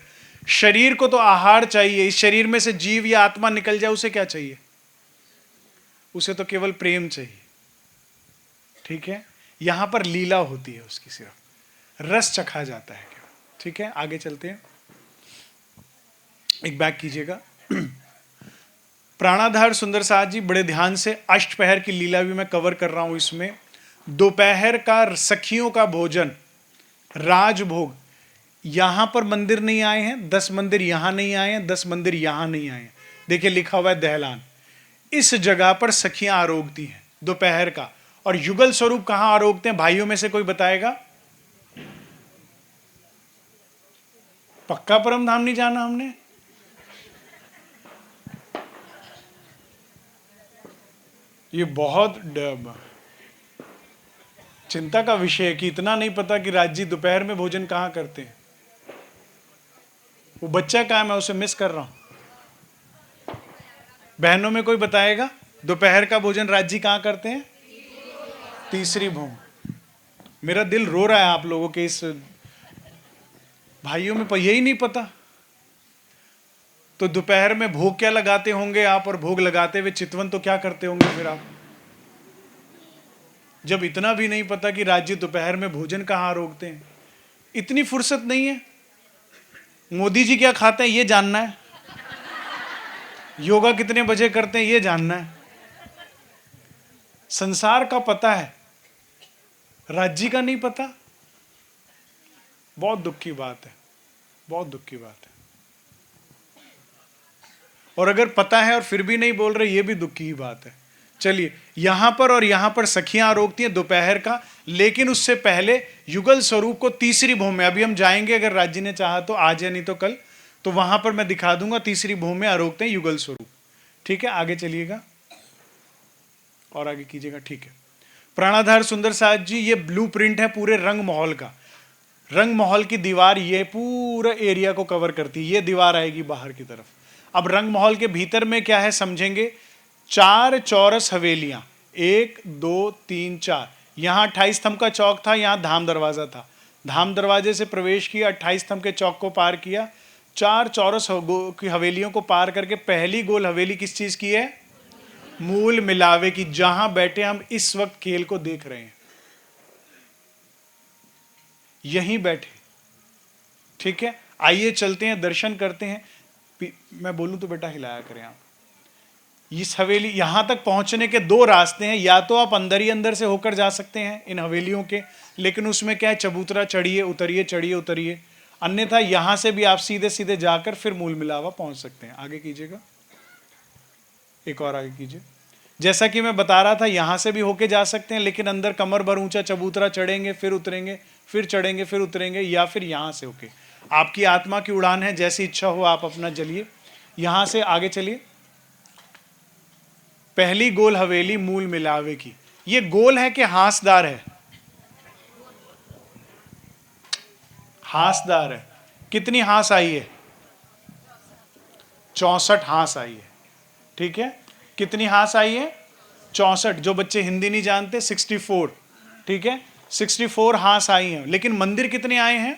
शरीर को तो आहार चाहिए, इस शरीर में से जीव या आत्मा निकल जाए उसे क्या चाहिए? उसे तो केवल प्रेम चाहिए। ठीक है, यहां पर लीला होती है, उसकी सिर्फ रस चखा जाता है केवल। ठीक है, आगे चलते हैं। एक बैक कीजिएगा। प्राणाधार सुंदर साथ जी बड़े ध्यान से अष्टपहर की लीला भी मैं कवर कर रहा हूं इसमें। दोपहर का सखियों का भोजन, राजभोग, यहां पर मंदिर नहीं आए हैं, 10 मंदिर यहां नहीं आए हैं, 10 मंदिर यहां नहीं आए हैं। देखिए लिखा हुआ है दहलान। इस जगह पर सखियां आरोगती हैं दोपहर का। और युगल स्वरूप कहां आरोगते हैं? भाइयों में से कोई बताएगा? पक्का परम धाम नहीं जाना हमने? ये बहुत चिंता का विषय है कि इतना नहीं पता कि राज जी दोपहर में भोजन कहां करते हैं। वो बच्चा कहां है, मैं उसे मिस कर रहा हूं। बहनों में कोई बताएगा दोपहर का भोजन राज जी कहां करते हैं? तीसरी भूमि। मेरा दिल रो रहा है आप लोगों के इस भाइयों में यही नहीं पता। तो दोपहर में भोग क्या लगाते होंगे आप? और भोग लगाते हुए चितवन तो क्या करते होंगे फिर आप? जब इतना भी नहीं पता कि राज्य दोपहर में भोजन कहां रोकते हैं। इतनी फुर्सत नहीं है। मोदी जी क्या खाते हैं ये जानना है, योगा कितने बजे करते हैं ये जानना है। संसार का पता है, राज्य का नहीं पता। बहुत दुख की बात है, बहुत दुख की बात है। और अगर पता है और फिर भी नहीं बोल रहे, ये भी दुख की ही बात है। चलिए, यहां पर और यहां पर सखियां आरोगती हैं दोपहर का, लेकिन उससे पहले युगल स्वरूप को तीसरी भूमि में अभी हम जाएंगे, अगर राज्य ने चाहा तो आज या नहीं तो कल, तो वहां पर मैं दिखा दूंगा तीसरी भूमि में आरोगते हैं युगल स्वरूप। ठीक है, आगे चलिएगा और आगे कीजिएगा। ठीक है, प्राणाधार सुंदर साथ जी, ये ब्लूप्रिंट है पूरे रंग महल का। रंग महल की दीवार ये पूरा एरिया को कवर करती है। ये दीवार आएगी बाहर की तरफ। अब रंग महल के भीतर में क्या है समझेंगे। 4 चौरस हवेलियां, 1 2 3 4। यहां 28 स्तंभ का चौक था, यहां धाम दरवाजा था। धाम दरवाजे से प्रवेश किया, 28 स्तंभ के चौक को पार किया, 4 चौरस की हवेलियों को पार करके पहली गोल हवेली किस चीज की है? मूल मिलावे की, जहां बैठे हम इस वक्त खेल को देख रहे हैं, यहीं बैठे। ठीक है, आइए चलते हैं, दर्शन करते हैं। मैं बोलूं तो बेटा हिलाया करें आप। इस हवेली यहां तक पहुंचने के 2 रास्ते हैं। या तो आप अंदर ही अंदर से होकर जा सकते हैं इन हवेलियों के, लेकिन उसमें क्या है, चबूतरा चढ़िए उतरिए, चढ़िए उतरिए। अन्यथा यहां से भी आप सीधे सीधे जाकर फिर मूल मिलावा पहुंच सकते हैं। आगे कीजिएगा, एक और आगे कीजिए। जैसा कि मैं बता रहा था, यहां से भी होके जा सकते हैं, लेकिन अंदर कमर भर ऊंचा चबूतरा चढ़ेंगे, फिर उतरेंगे, फिर चढ़ेंगे, फिर उतरेंगे, या फिर यहां से होके। आपकी आत्मा की उड़ान है, जैसी इच्छा हो आप अपना चलिए। यहां से आगे चलिए। पहली गोल हवेली मूल मिलावे की। ये गोल है कि हांसदार है? हांसदार है। कितनी हांस आई है? 64 हांस आई है। ठीक है, कितनी हांस आई है? 64। जो बच्चे हिंदी नहीं जानते 64। ठीक है, 64 हांस आई हैं। लेकिन मंदिर कितने आए हैं?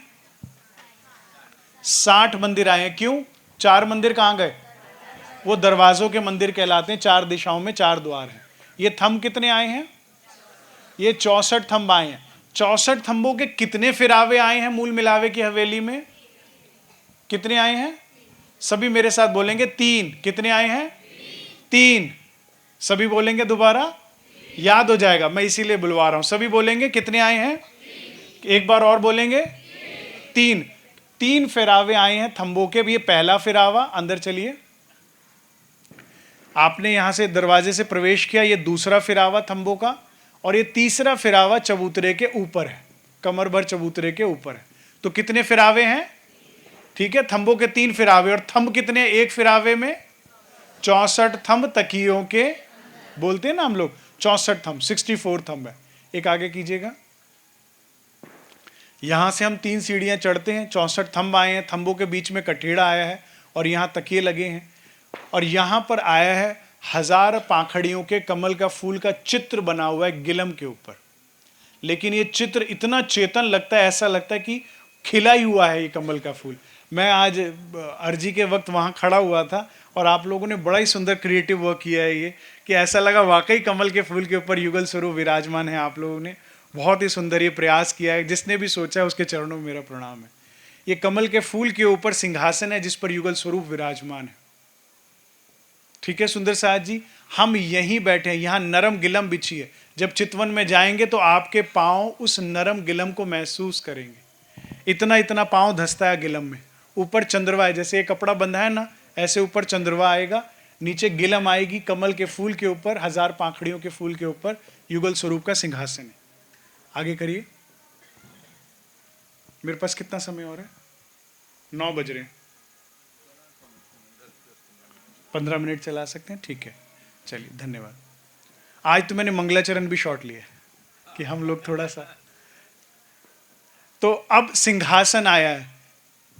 60 मंदिर आए हैं। क्यों? 4 मंदिर कहां गए? वो दरवाजों के मंदिर कहलाते हैं। 4 दिशाओं में 4 द्वार हैं। ये थंब कितने आए हैं? ये 64 थंब आए हैं। 64 थंबों के कितने फिरावे आए हैं मूल मिलावे की हवेली में? कितने आए हैं? सभी मेरे साथ बोलेंगे 3। कितने आए हैं? 3। सभी बोलेंगे दोबारा, याद हो जाएगा, मैं इसीलिए बुलवा रहा हूं। सभी बोलेंगे कितने आए हैं? एक बार और बोलेंगे, 3। 3 फिरावे आए हैं थंबों के भी। ये पहला फिरावा, अंदर चलिए। आपने यहां से दरवाजे से प्रवेश किया, ये दूसरा फिरावा थंबों का, और ये तीसरा फिरावा चबूतरे के ऊपर है, कमर भर चबूतरे के ऊपर है। तो कितने फिरावे हैं? ठीक है, थंबों के 3 फिरावे। और थंब कितने? एक फिरावे में 64 थंब तकियों के बोलते हैं ना हम लोग, 64 थंब, 64 थंब है। एक आगे कीजिएगा। यहां से हम 3 सीढ़ियां चढ़ते हैं। 64 थंब आए हैं, थंबों के बीच में कठेड़ा आया है और यहां तकिए लगे हैं। और यहां पर आया है 1000 पाखड़ियों के कमल का फूल का चित्र बना हुआ है गिलम के ऊपर। लेकिन ये चित्र इतना चेतन लगता है, ऐसा लगता है कि खिला ही हुआ है ये कमल का फूल। मैं आज अर्जी के वक्त वहां खड़ा हुआ था और आप लोगों ने बड़ा ही सुंदर क्रिएटिव वर्क किया है ये, कि ऐसा लगा वाकई कमल के फूल के ऊपर युगल स्वरूप विराजमान है। आप लोगों ने बहुत ही सुंदर ये प्रयास किया है। जिसने भी सोचा है उसके चरणों में मेरा प्रणाम है। ये कमल के फूल के ऊपर सिंहासन है जिस पर युगल स्वरूप विराजमान है। ठीक है सुंदर साथ जी, हम यहीं बैठे हैं, यहाँ नरम गिलम बिछी है। जब चितवन में जाएंगे तो आपके पांव उस नरम गिलम को महसूस करेंगे। इतना इतना पांव धंसता है गिलम में, ऊपर चंद्रवा है, जैसे ये कपड़ा बंधा है ना, ऐसे ऊपर चंद्रवा आएगा, नीचे गिलम आएगी, कमल के फूल के ऊपर, 1000 पाखड़ियों के फूल के ऊपर युगल स्वरूप का सिंहासन है। आगे करिए। मेरे पास कितना समय और है? 9 बज रहे हैं। 15 मिनट चला सकते हैं, ठीक है, चलिए, धन्यवाद। आज तो मैंने मंगलाचरण भी शॉर्ट लिया कि हम लोग थोड़ा सा। तो अब सिंहासन आया है।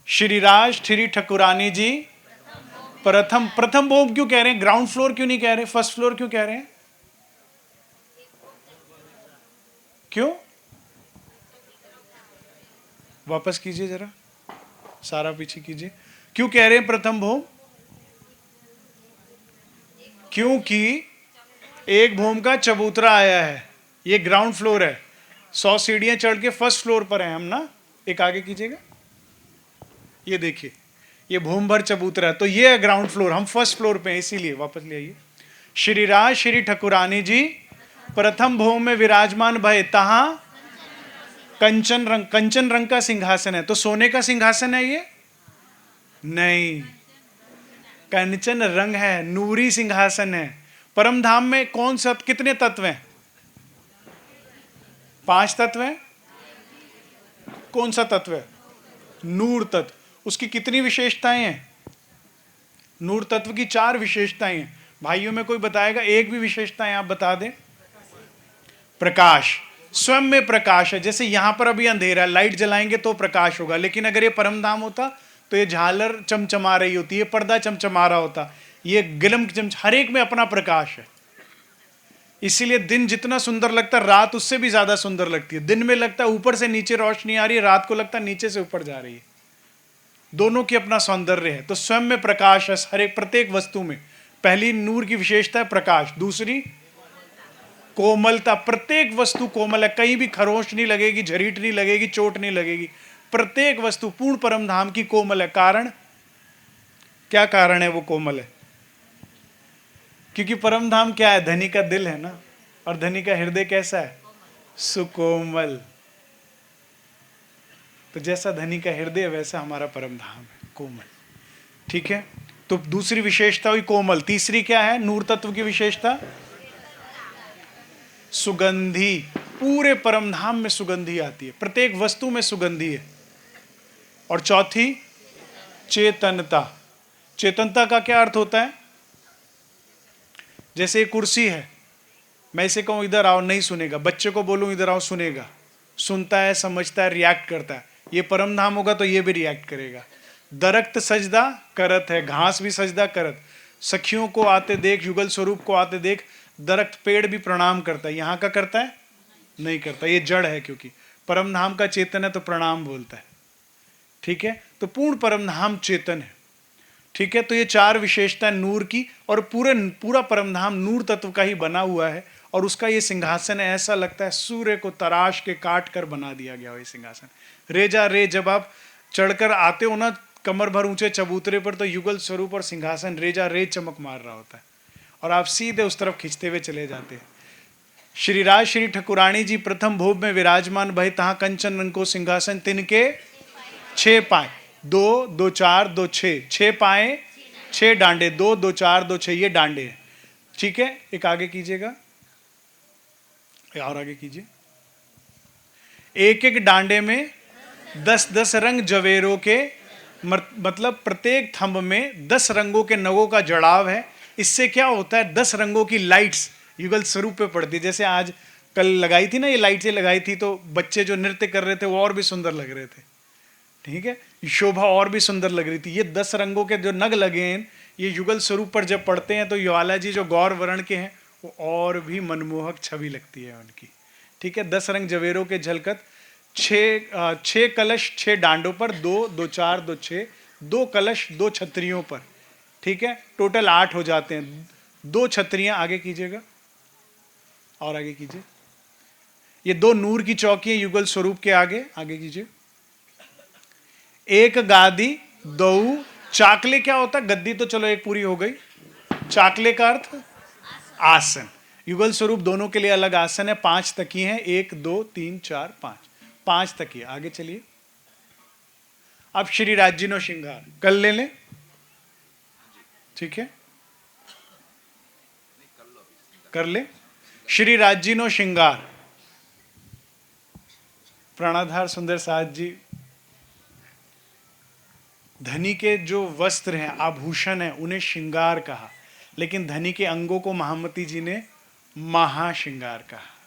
श्रीराज श्री ठकुरानी जी प्रथम भोग क्यों कह रहे हैं? ग्राउंड फ्लोर क्यों नहीं कह रहे? फर्स्ट फ्लोर क्यों कह रहे हैं? क्यों? वापस कीजिए जरा, सारा पीछे कीजिए। क्यों कह रहे हैं प्रथम भोग? क्योंकि एक भूम का चबूतरा आया है। ये ग्राउंड फ्लोर है, 100 सीढ़ियां चढ़ के फर्स्ट फ्लोर पर हैं हम ना। एक आगे कीजिएगा, ये देखिए, ये भूम भर चबूतरा है, तो ये है ग्राउंड फ्लोर, हम फर्स्ट फ्लोर पे हैं, इसीलिए वापस ले आइए। श्रीराज श्री ठकुरानी जी प्रथम भूम में विराजमान भय, तहां कंचन रंग का सिंहासन है। तो सोने का सिंहासन है ये? नहीं, कंचन रंग है, नूरी सिंहासन है। परम धाम में कौन सा, कितने तत्व हैं? 5 तत्व हैं। कौन सा तत्व है? नूर तत्व। उसकी कितनी विशेषताएं हैं? नूर तत्व की 4 विशेषताएं हैं। भाइयों में कोई बताएगा? एक भी विशेषताएं आप बता दें। प्रकाश, स्वयं में प्रकाश है। जैसे यहां पर अभी अंधेरा है, लाइट जलाएंगे तो प्रकाश होगा, लेकिन अगर ये परम धाम होता तो ये झालर चमचमा रही होती, ये पर्दा चमचमा रहा होता, ये गिलम हर एक में अपना प्रकाश है। इसीलिए दिन जितना सुंदर लगता है, रात उससे भी ज्यादा सुंदर लगती है। दिन में लगता है ऊपर से नीचे रोशनी आ रही है, रात को लगता है नीचे से ऊपर जा रही है। दोनों की अपना सौंदर्य है। तो स्वयं में प्रकाश है हर एक प्रत्येक वस्तु में। पहली नूर की विशेषता है प्रकाश, दूसरी कोमलता। प्रत्येक वस्तु कोमल है, कहीं भी खरोंच नहीं लगेगी, झरीट नहीं लगेगी, चोट नहीं लगेगी। प्रत्येक वस्तु पूर्ण परम धाम की कोमल है। कारण क्या? कारण है वो कोमल है क्योंकि परम धाम क्या है? धनी का दिल है ना, और धनी का हृदय कैसा है? सुकोमल। तो जैसा धनी का हृदय वैसा हमारा परम धाम है, कोमल। ठीक है, तो दूसरी विशेषता हुई कोमल। तीसरी क्या है नूर तत्व की विशेषता? सुगंधी। पूरे परम धाम में सुगंधी आती है, प्रत्येक वस्तु में सुगंधी है। और चौथी चेतनता। चेतनता का क्या अर्थ होता है? जैसे एक कुर्सी है, मैं इसे कहूं इधर आओ, नहीं सुनेगा। बच्चे को बोलूं इधर आओ, सुनेगा, सुनता है, समझता है, रिएक्ट करता है। ये परम धाम होगा तो ये भी रिएक्ट करेगा। दरख्त सजदा करत है, घास भी सजदा करत। सखियों को आते देख, युगल स्वरूप को आते देख, दरख्त पेड़ भी प्रणाम करता है। यहाँ का करता है? नहीं करता, ये जड़ है। क्योंकि परम धाम का चेतन है तो प्रणाम बोलता है। ठीक है, तो पूर्ण परम धाम चेतन है। ठीक है, तो ये 4 विशेषता नूर की, और पूरा परम धाम नूर तत्व का ही बना हुआ है। और उसका ये सिंहासन है, ऐसा लगता है सूर्य को तराश के काट कर बना दिया गया हो ये सिंहासन। रेजा रे जब आप चढ़कर आते हो ना कमर भर ऊंचे चबूतरे पर, तो युगल स्वरूप और सिंहासन रेजा रे चमक मार रहा होता है, और आप सीधे उस तरफ खींचते हुए चले जाते हैं। श्रीराज श्री ठकुरानी जी प्रथम भोग में विराजमान भय, तहां कंचन रंग को सिंहासन, तिनके 6 पाए, 2 2 4 2 6, 6 पाए 6 डांडे, 2 2 4 2 6, ये डांडे हैं। ठीक है, एक आगे कीजिएगा, और आगे कीजिए। एक एक डांडे में 10-10 रंग जवेरों के, मतलब प्रत्येक थंब में 10 रंगों के नगों का जड़ाव है। इससे क्या होता है? 10 रंगों की लाइट्स युगल स्वरूप पे पड़ती है। जैसे आज कल लगाई थी ना, ये लाइटें लगाई थी, तो बच्चे जो नृत्य कर रहे थे वो और भी सुंदर लग रहे थे। ठीक है, शोभा और भी सुंदर लग रही थी। ये 10 रंगों के जो नग लगे हैं, ये युगल स्वरूप पर जब पड़ते हैं तो ज्वाला जी जो गौर वर्ण के हैं वो और भी मनमोहक छवि लगती है उनकी। ठीक है, 10 रंग जवेरों के झलकत, 6 कलश 6 डांडों पर, 2 2 4 2 6, 2 कलश 2 छतरियों पर। ठीक है, टोटल 8 हो जाते हैं। 2 छतरियां, आगे कीजिएगा, और आगे कीजिए। ये 2 नूर की चौकियां युगल स्वरूप के आगे, आगे कीजिए। एक गादी 2 चाकले। क्या होता है? गद्दी तो चलो एक पूरी हो गई, चाकले का अर्थ आसन। युगल स्वरूप दोनों के लिए अलग आसन है। 5 तकिए हैं, 1 2 3 4 5, 5 तकिए। आगे चलिए, अब श्री राज्य श्रृंगार कल ले लें, ठीक है, कर ले। श्री राज्य श्रृंगार। प्राणाधार सुंदर साथ जी, धनी के जो वस्त्र हैं, आभूषण हैं, उन्हें श्रृंगार कहा, लेकिन धनी के अंगों को महामती जी ने महाश्रृंगार कहा।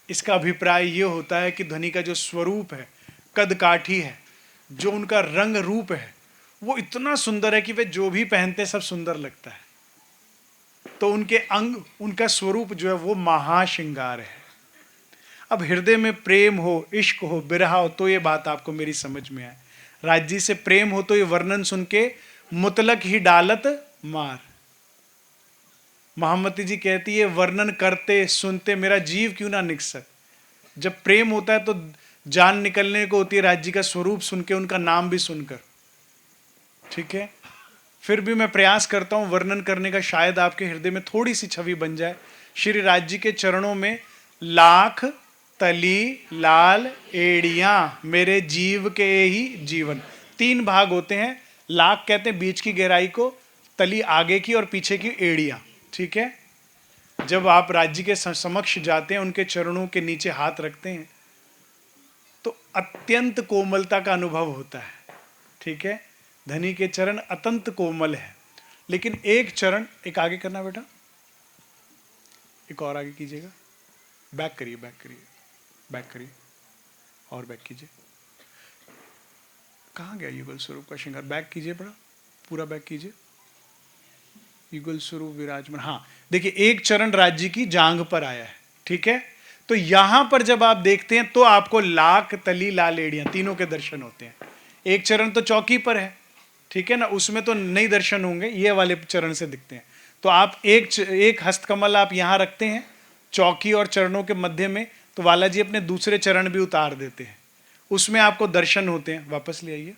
इसका अभिप्राय यह होता है कि धनी का जो स्वरूप है, कद काठी है, जो उनका रंग रूप है, वो इतना सुंदर है कि वे जो भी पहनते सब सुंदर लगता है। तो उनके अंग, उनका स्वरूप जो है वो महाश्रृंगार है। अब हृदय में प्रेम हो, इश्क हो, बिरहा हो, तो ये बात आपको मेरी समझ में आए। राज्य से प्रेम हो तो ये वर्णन सुन के मुतलक ही डालत मार। महामती जी कहती है वर्णन करते सुनते मेरा जीव क्यों ना निकसत। जब प्रेम होता है तो जान निकलने को होती है राज्य का स्वरूप सुन के, उनका नाम भी सुनकर, ठीक है। फिर भी मैं प्रयास करता हूं वर्णन करने का, शायद आपके हृदय में थोड़ी सी छवि बन जाए। श्री राज्य के चरणों में लाख तली लाल एड़ियां मेरे जीव के ही जीवन। 3 भाग होते हैं। लाख कहते हैं बीच की गहराई को, तली आगे की और पीछे की एड़ियां, ठीक है। जब आप राज्य के समक्ष जाते हैं, उनके चरणों के नीचे हाथ रखते हैं, तो अत्यंत कोमलता का अनुभव होता है, ठीक है। धनी के चरण अत्यंत कोमल है, लेकिन एक चरण, एक आगे करना बेटा, एक और आगे कीजिएगा, बैक करिए, बैक करिए, बैक करिए, और बैक कीजिए। कहाँ गया युगल स्वरूप का श्रृंगार? बैक कीजिए बड़ा, पूरा बैक कीजिए। युगल स्वरूप विराजमान, हाँ देखिए, एक चरण राज्य की जांघ पर आया है, ठीक है। तो यहां पर जब आप देखते हैं तो आपको लाख तली लाल एड़ियां तीनों के दर्शन होते हैं। एक चरण तो चौकी पर है, ठीक है ना, उसमें तो नहीं दर्शन होंगे, ये वाले चरण से दिखते हैं। तो आप एक हस्तकमल आप यहां रखते हैं चौकी और चरणों के मध्य में, तो वाला जी अपने दूसरे चरण भी उतार देते हैं, उसमें आपको दर्शन होते हैं। वापस ले आइए।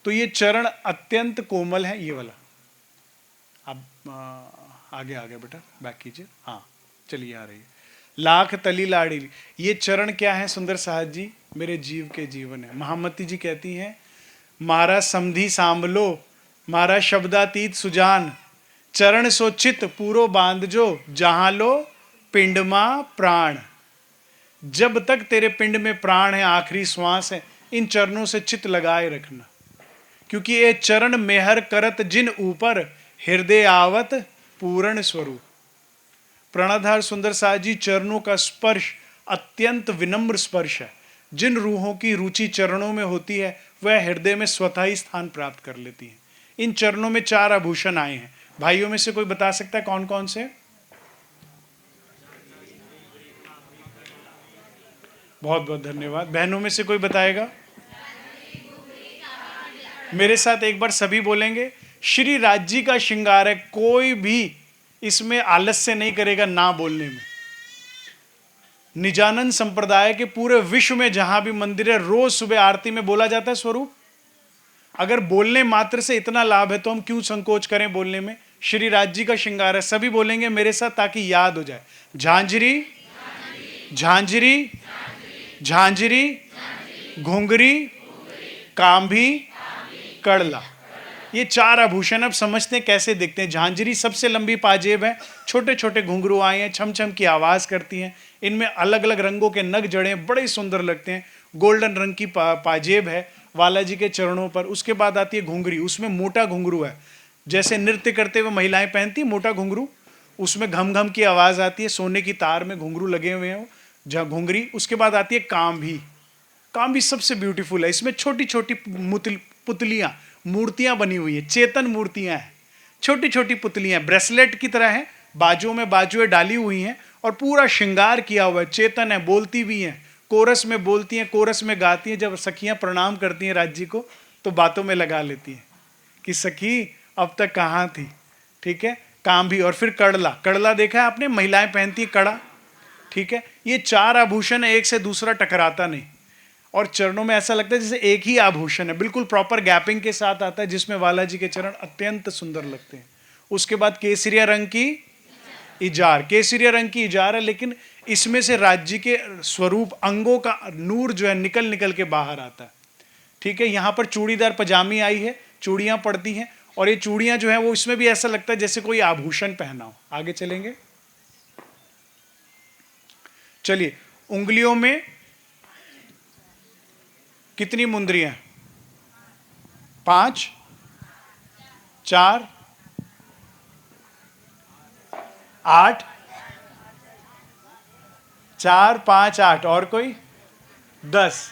तो ये चरण अत्यंत कोमल है, ये वाला। अब आगे आगे बेटा, बैक कीजिए, हाँ चलिए, आ रही है। लाख तली लाड़ी, ये चरण क्या है सुंदर साहब जी? मेरे जीव के जीवन है। महामती जी कहती हैं मारा समधी सांभलो, मारा शब्दातीत सुजान, चरण सोचित पूरो बांध जो, जहां लो पिंड मा प्राण। जब तक तेरे पिंड में प्राण है, आखिरी श्वास है, इन चरणों से चित लगाए रखना, क्योंकि ये चरण मेहर करत जिन ऊपर, हृदय आवत पूर्ण स्वरूप। प्राणाधार सुंदर साहब जी, चरणों का स्पर्श अत्यंत विनम्र स्पर्श है। जिन रूहों की रुचि चरणों में होती है वह हृदय में स्वतः ही स्थान प्राप्त कर लेती है। इन चरणों में 4 आभूषण आए हैं। भाइयों में से कोई बता सकता है कौन कौन से? बहुत बहुत धन्यवाद। बहनों में से कोई बताएगा? मेरे साथ एक बार सभी बोलेंगे, श्री राज्य का श्रृंगार है। कोई भी इसमें आलस्य नहीं करेगा ना बोलने में। निजानंद संप्रदाय के पूरे विश्व में जहां भी मंदिर है, रोज सुबह आरती में बोला जाता है स्वरूप। अगर बोलने मात्र से इतना लाभ है तो हम क्यों संकोच करें बोलने में? श्री राज्य का श्रृंगार है। सभी बोलेंगे मेरे साथ ताकि याद हो जाए। झांझरी झांझरी झांझरी, घुंघरी, कांभी, कड़ला, ये 4 आभूषण। अब समझते हैं कैसे दिखते हैं। झांझरी सबसे लंबी पाजेब है, छोटे छोटे घुंघरू आए हैं, छम छम की आवाज करती हैं। इनमें अलग अलग रंगों के नग जड़े हैं, बड़े सुंदर लगते हैं। गोल्डन रंग की पाजेब है वाला जी के चरणों पर। उसके बाद आती है घुंघरी, उसमें मोटा घुंघरू है, जैसे नृत्य करते हुए महिलाएं पहनती मोटा घुंघरू, उसमें घम घम की आवाज आती है। सोने की तार में घुंघरू लगे हुए हैं जहाँ घुंघरी। उसके बाद आती है कांभी। कांभी सबसे ब्यूटीफुल है। इसमें छोटी छोटी पुतलियां, मूर्तियां बनी हुई है, चेतन मूर्तियां हैं, छोटी छोटी पुतलियां, ब्रेसलेट की तरह हैं, बाजुओं में बाजुएं डाली हुई हैं और पूरा श्रृंगार किया हुआ है। चेतन है, बोलती भी हैं, कोरस में बोलती हैं, कोरस में गाती हैं। जब सखियां प्रणाम करती हैं राज्य को तो बातों में लगा लेती हैं कि सखी अब तक कहाँ थी, ठीक है। कांभी और फिर कड़ला। कड़ला देखा है आपने, महिलाएं पहनती हैं कड़ा, ठीक है। ये 4 आभूषण है, एक से दूसरा टकराता नहीं। और चरणों में ऐसा लगता है जैसे एक ही आभूषण है, बिल्कुल प्रॉपर गैपिंग के साथ आता है, जिसमें वाला जी के चरण अत्यंत सुंदर लगते हैं। उसके बाद केसरिया रंग की इजार, केसरिया रंग की इजार है, लेकिन इसमें से राज्य के स्वरूप अंगों का नूर जो है निकल निकल के बाहर आता है। ठीक है, यहां पर चूड़ीदार पजामी आई है, चूड़ियां पड़ती हैं, और ये चूड़ियां जो है वो इसमें भी ऐसा लगता है जैसे कोई आभूषण पहना हो। आगे चलेंगे, चलिए। उंगलियों में कितनी मुंदरियां? 5, 4, 8, 4, 5, 8, और कोई? 10।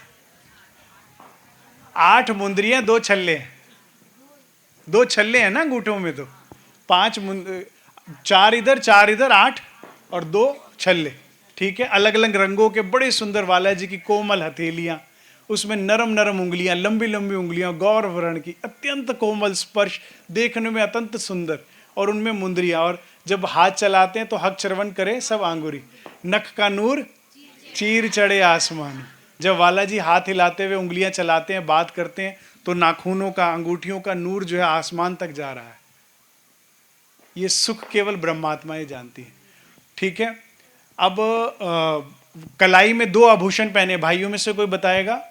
8 मुंदरियां, 2 छल्ले। 2 छल्ले हैं ना अंगूठों में, तो 5 4 इधर 4 इधर, 8 और 2 छल्ले। ठीक है, अलग अलग रंगों के बड़े सुंदर बालाजी की कोमल हथेलियां, उसमें नरम नरम उंगलियां, लंबी लंबी उंगलियां, गौर वर्ण की, अत्यंत कोमल स्पर्श, देखने में अत्यंत सुंदर, और उनमें मुंदरियां। और जब हाथ चलाते हैं तो हक चरवन करे सब आंगुरी, नख का नूर चीर चढ़े आसमान। जब बालाजी हाथ हिलाते हुए उंगलियां चलाते हैं, बात करते हैं, तो नाखूनों का, अंगूठियों का नूर जो है आसमान तक जा रहा है। ये सुख केवल ब्रह्मात्माएं जानती है। ठीक है, अब कलाई में 2 आभूषण पहने, भाइयों में से कोई बताएगा?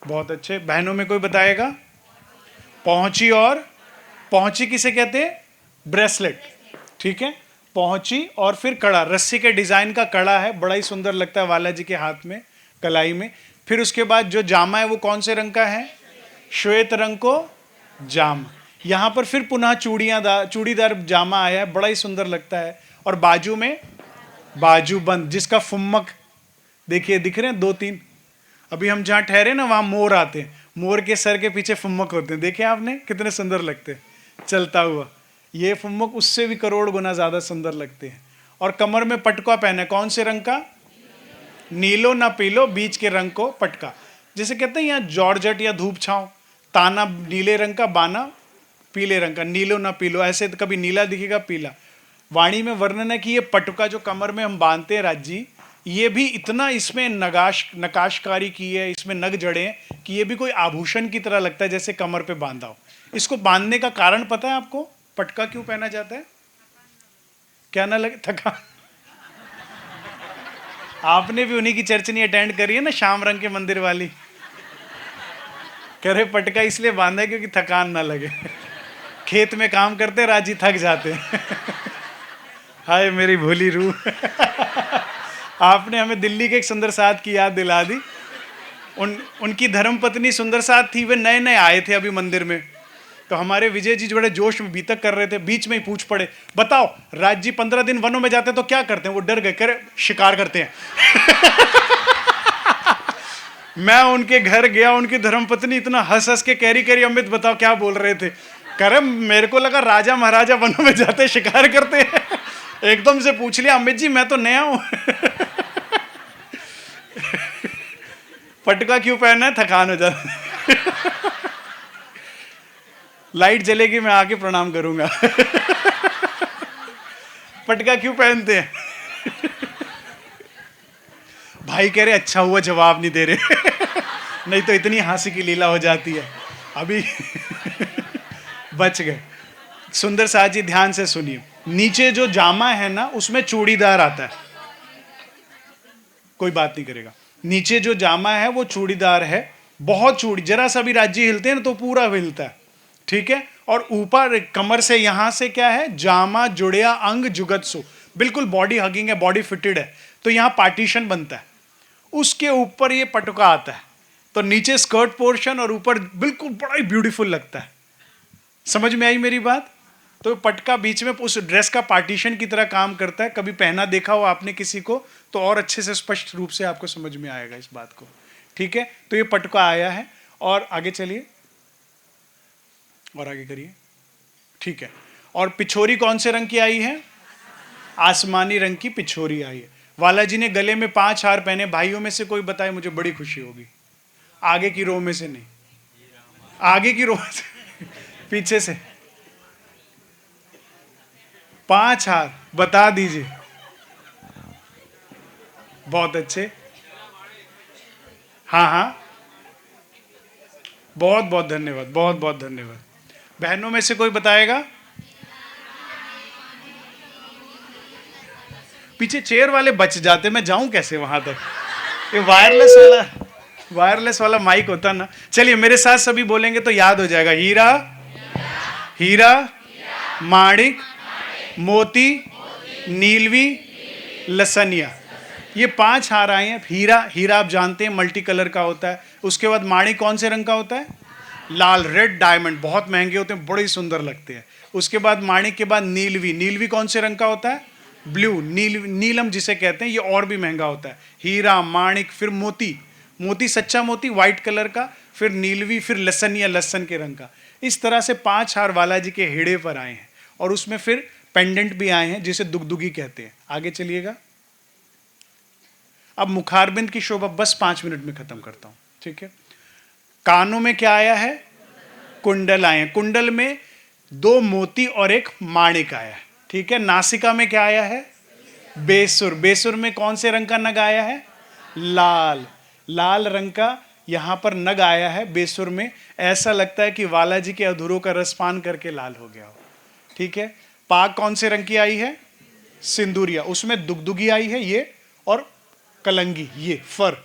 बहुत अच्छे। बहनों में कोई बताएगा? पहुंची, और पहुंची किसे कहते हैं? ब्रेसलेट। ठीक है, पहुंची और फिर कड़ा, रस्सी के डिजाइन का कड़ा है, बड़ा ही सुंदर लगता है बालाजी के हाथ में, कलाई में। फिर उसके बाद जो जामा है वो कौन से रंग का है? श्वेत रंग को जामा। यहां पर फिर पुनः चूड़ीदार जामा आया है, बड़ा ही सुंदर लगता है। और बाजू में बाजूबंद, जिसका फुम्मक देखिए, दिख रहे हैं 2-3। अभी हम जहां ठहरे ना, वहां मोर आते हैं, मोर के सर के पीछे फुम्मक होते हैं, देखे आपने? कितने सुंदर लगते हैं चलता हुआ। ये फुम्मक उससे भी करोड़ गुना ज्यादा सुंदर लगते हैं। और कमर में पटका पहना है, कौन से रंग का? नीलो ना पीलो, बीच के रंग को पटका, जैसे कहते हैं यहाँ जॉर्जेट या धूप छांव, ताना नीले रंग का, बाना पीले रंग का, नीलो ना पीलो, ऐसे तो कभी नीला दिखेगा पीला। वाणी में वर्णन है कि ये पटुका जो कमर में हम बांधते हैं राजी, ये भी इतना इसमें नकाशकारी की है, इसमें नग जड़े हैं कि ये भी कोई आभूषण की तरह लगता है, जैसे कमर पे बांधा हो। इसको बांधने का कारण पता है आपको? पटका क्यों पहना जाता है? क्या ना लगे थका? आपने भी उन्हीं की चर्च नहीं अटेंड करी है ना, श्याम रंग के मंदिर वाली। कह रहे पटका इसलिए बांधा है क्योंकि थकान ना लगे। खेत में काम करते राजी थक जाते। हाय मेरी भोली रूह। आपने हमें दिल्ली के एक सुंदर साथ की याद दिला दी। उनकी धर्म पत्नी सुंदर साथ थी, वे नए नए आए थे अभी मंदिर में। तो हमारे विजय जी बड़े जोश में बीतक कर रहे थे, बीच में ही पूछ पड़े, बताओ राज जी 15 दिन वनों में जाते तो क्या करते हैं? वो डर गए, करे शिकार करते हैं। मैं उनके घर गया, उनकी धर्मपत्नी इतना हंस हंस के कैरी करी, अमित बताओ क्या बोल रहे थे? करे मेरे को लगा राजा महाराजा वनों में जाते शिकार करते हैं। एकदम से पूछ लिया, अमित जी मैं तो नया हूं। पटका क्यों पहनना है? थकान हो जाती। लाइट जलेगी, मैं आके प्रणाम करूंगा। पटका क्यों पहनते हैं? भाई कह रहे अच्छा हुआ जवाब नहीं दे रहे। नहीं तो इतनी हंसी की लीला हो जाती है। अभी बच गए। सुंदर साथ जी ध्यान से सुनिए, नीचे जो जामा है ना उसमें चूड़ीदार आता है, कोई बात नहीं करेगा। नीचे जो जामा है वो चूड़ीदार है, बहुत चूड़ी, जरा सा भी राज्य हिलते हैं ना तो पूरा हिलता है। ठीक है, और ऊपर कमर से यहां से क्या है? जामा जुड़िया अंग जुगत्सु, बिल्कुल बॉडी हगिंग है, बॉडी फिटेड है, तो यहां पार्टीशन बनता है। उसके ऊपर ये पटुका आता है, तो नीचे स्कर्ट पोर्शन और ऊपर बिल्कुल बड़ा ही ब्यूटीफुल लगता है। समझ में आई मेरी बात? तो पटका बीच में उस ड्रेस का पार्टीशन की तरह काम करता है। कभी पहना देखा हो आपने किसी को तो और अच्छे से स्पष्ट रूप से आपको समझ में आएगा इस बात को। ठीक है, तो ये पटका आया है। और आगे चलिए, और आगे करिए। ठीक है, और पिछोरी कौन से रंग की आई है? आसमानी रंग की पिछोरी आई है। बालाजी ने गले में 5 हार पहने, भाइयों में से कोई बताए, मुझे बड़ी खुशी होगी। आगे की रो में से नहीं, आगे की रो से, पीछे से 5 हार बता दीजिए। बहुत अच्छे, हाँ हाँ, बहुत बहुत धन्यवाद, बहुत बहुत धन्यवाद। बहनों में से कोई बताएगा? पीछे चेयर वाले बच जाते, मैं जाऊं कैसे वहां तक? ये वायरलेस वाला माइक होता ना। चलिए मेरे साथ सभी बोलेंगे तो याद हो जाएगा। हीरा, हीरा, माणिक, मोती, नीलवी, लसनिया, ये 5 हार आए हैं। हीरा, हीरा आप जानते हैं मल्टी कलर का होता है। उसके बाद माणिक कौन से रंग का होता है? लाल, रेड डायमंड, बहुत महंगे होते हैं, बड़े ही सुंदर लगते हैं। उसके बाद माणिक के बाद नीलवी, नीलवी कौन से रंग का होता है? ब्लू, नीलम जिसे कहते हैं, ये और भी महंगा होता है। हीरा, माणिक, फिर मोती, मोती सच्चा मोती व्हाइट कलर का, फिर नीलवी, फिर लसनिया लहसन के रंग का। इस तरह से 5 हार बालाजी के हेड़े पर आए हैं। और उसमें फिर पेंडेंट भी आए हैं जिसे दुगदुगी कहते हैं। आगे चलिएगा। अब मुखारबिंद की शोभा बस 5 मिनट में खत्म करता हूं, ठीक है। कानों में क्या आया है? कुंडल आए हैं। कुंडल में 2 मोती और 1 माणिक आया है, ठीक है। नासिका में क्या आया है? बेसुर, बेसुर में कौन से रंग का नग आया है? लाल, लाल रंग का यहां पर नग आया है बेसुर में। ऐसा लगता है कि बालाजी के अधूरों का रसपान करके लाल हो गया हो, ठीक है। पाग कौन से रंग की आई है? सिंदूरिया, उसमें दुगदुगी आई है ये, और कलंगी ये फर।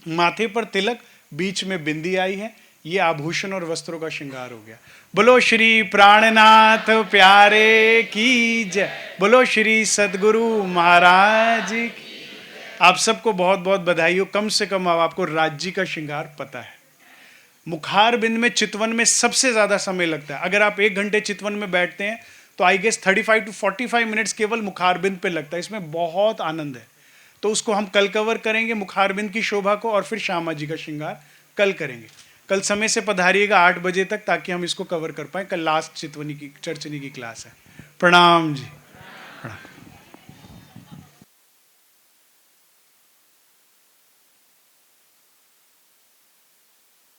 माथे पर तिलक, बीच में बिंदी आई है। ये आभूषण और वस्त्रों का श्रृंगार हो गया। बोलो श्री प्राणनाथ प्यारे की जय, बोलो श्री सदगुरु महाराज की। आप सबको बहुत बहुत बधाई हो। कम से कम अब आपको राज्य का श्रृंगार पता है। मुखार बिंद में चितवन में सबसे ज्यादा समय लगता है। अगर आप 1 घंटे चितवन में बैठते हैं तो आई गेस 35 to 45 मिनट्स केवल मुखार बिंद पे लगता है। इसमें बहुत आनंद है। तो उसको हम कल कवर करेंगे, मुखार बिंद की शोभा को, और फिर श्यामा जी का श्रृंगार कल करेंगे। कल समय से पधारिएगा 8 बजे तक, ताकि हम इसको कवर कर पाए। कल लास्ट चितवनी की चर्चनी की क्लास है। प्रणाम जी, प्रणाम।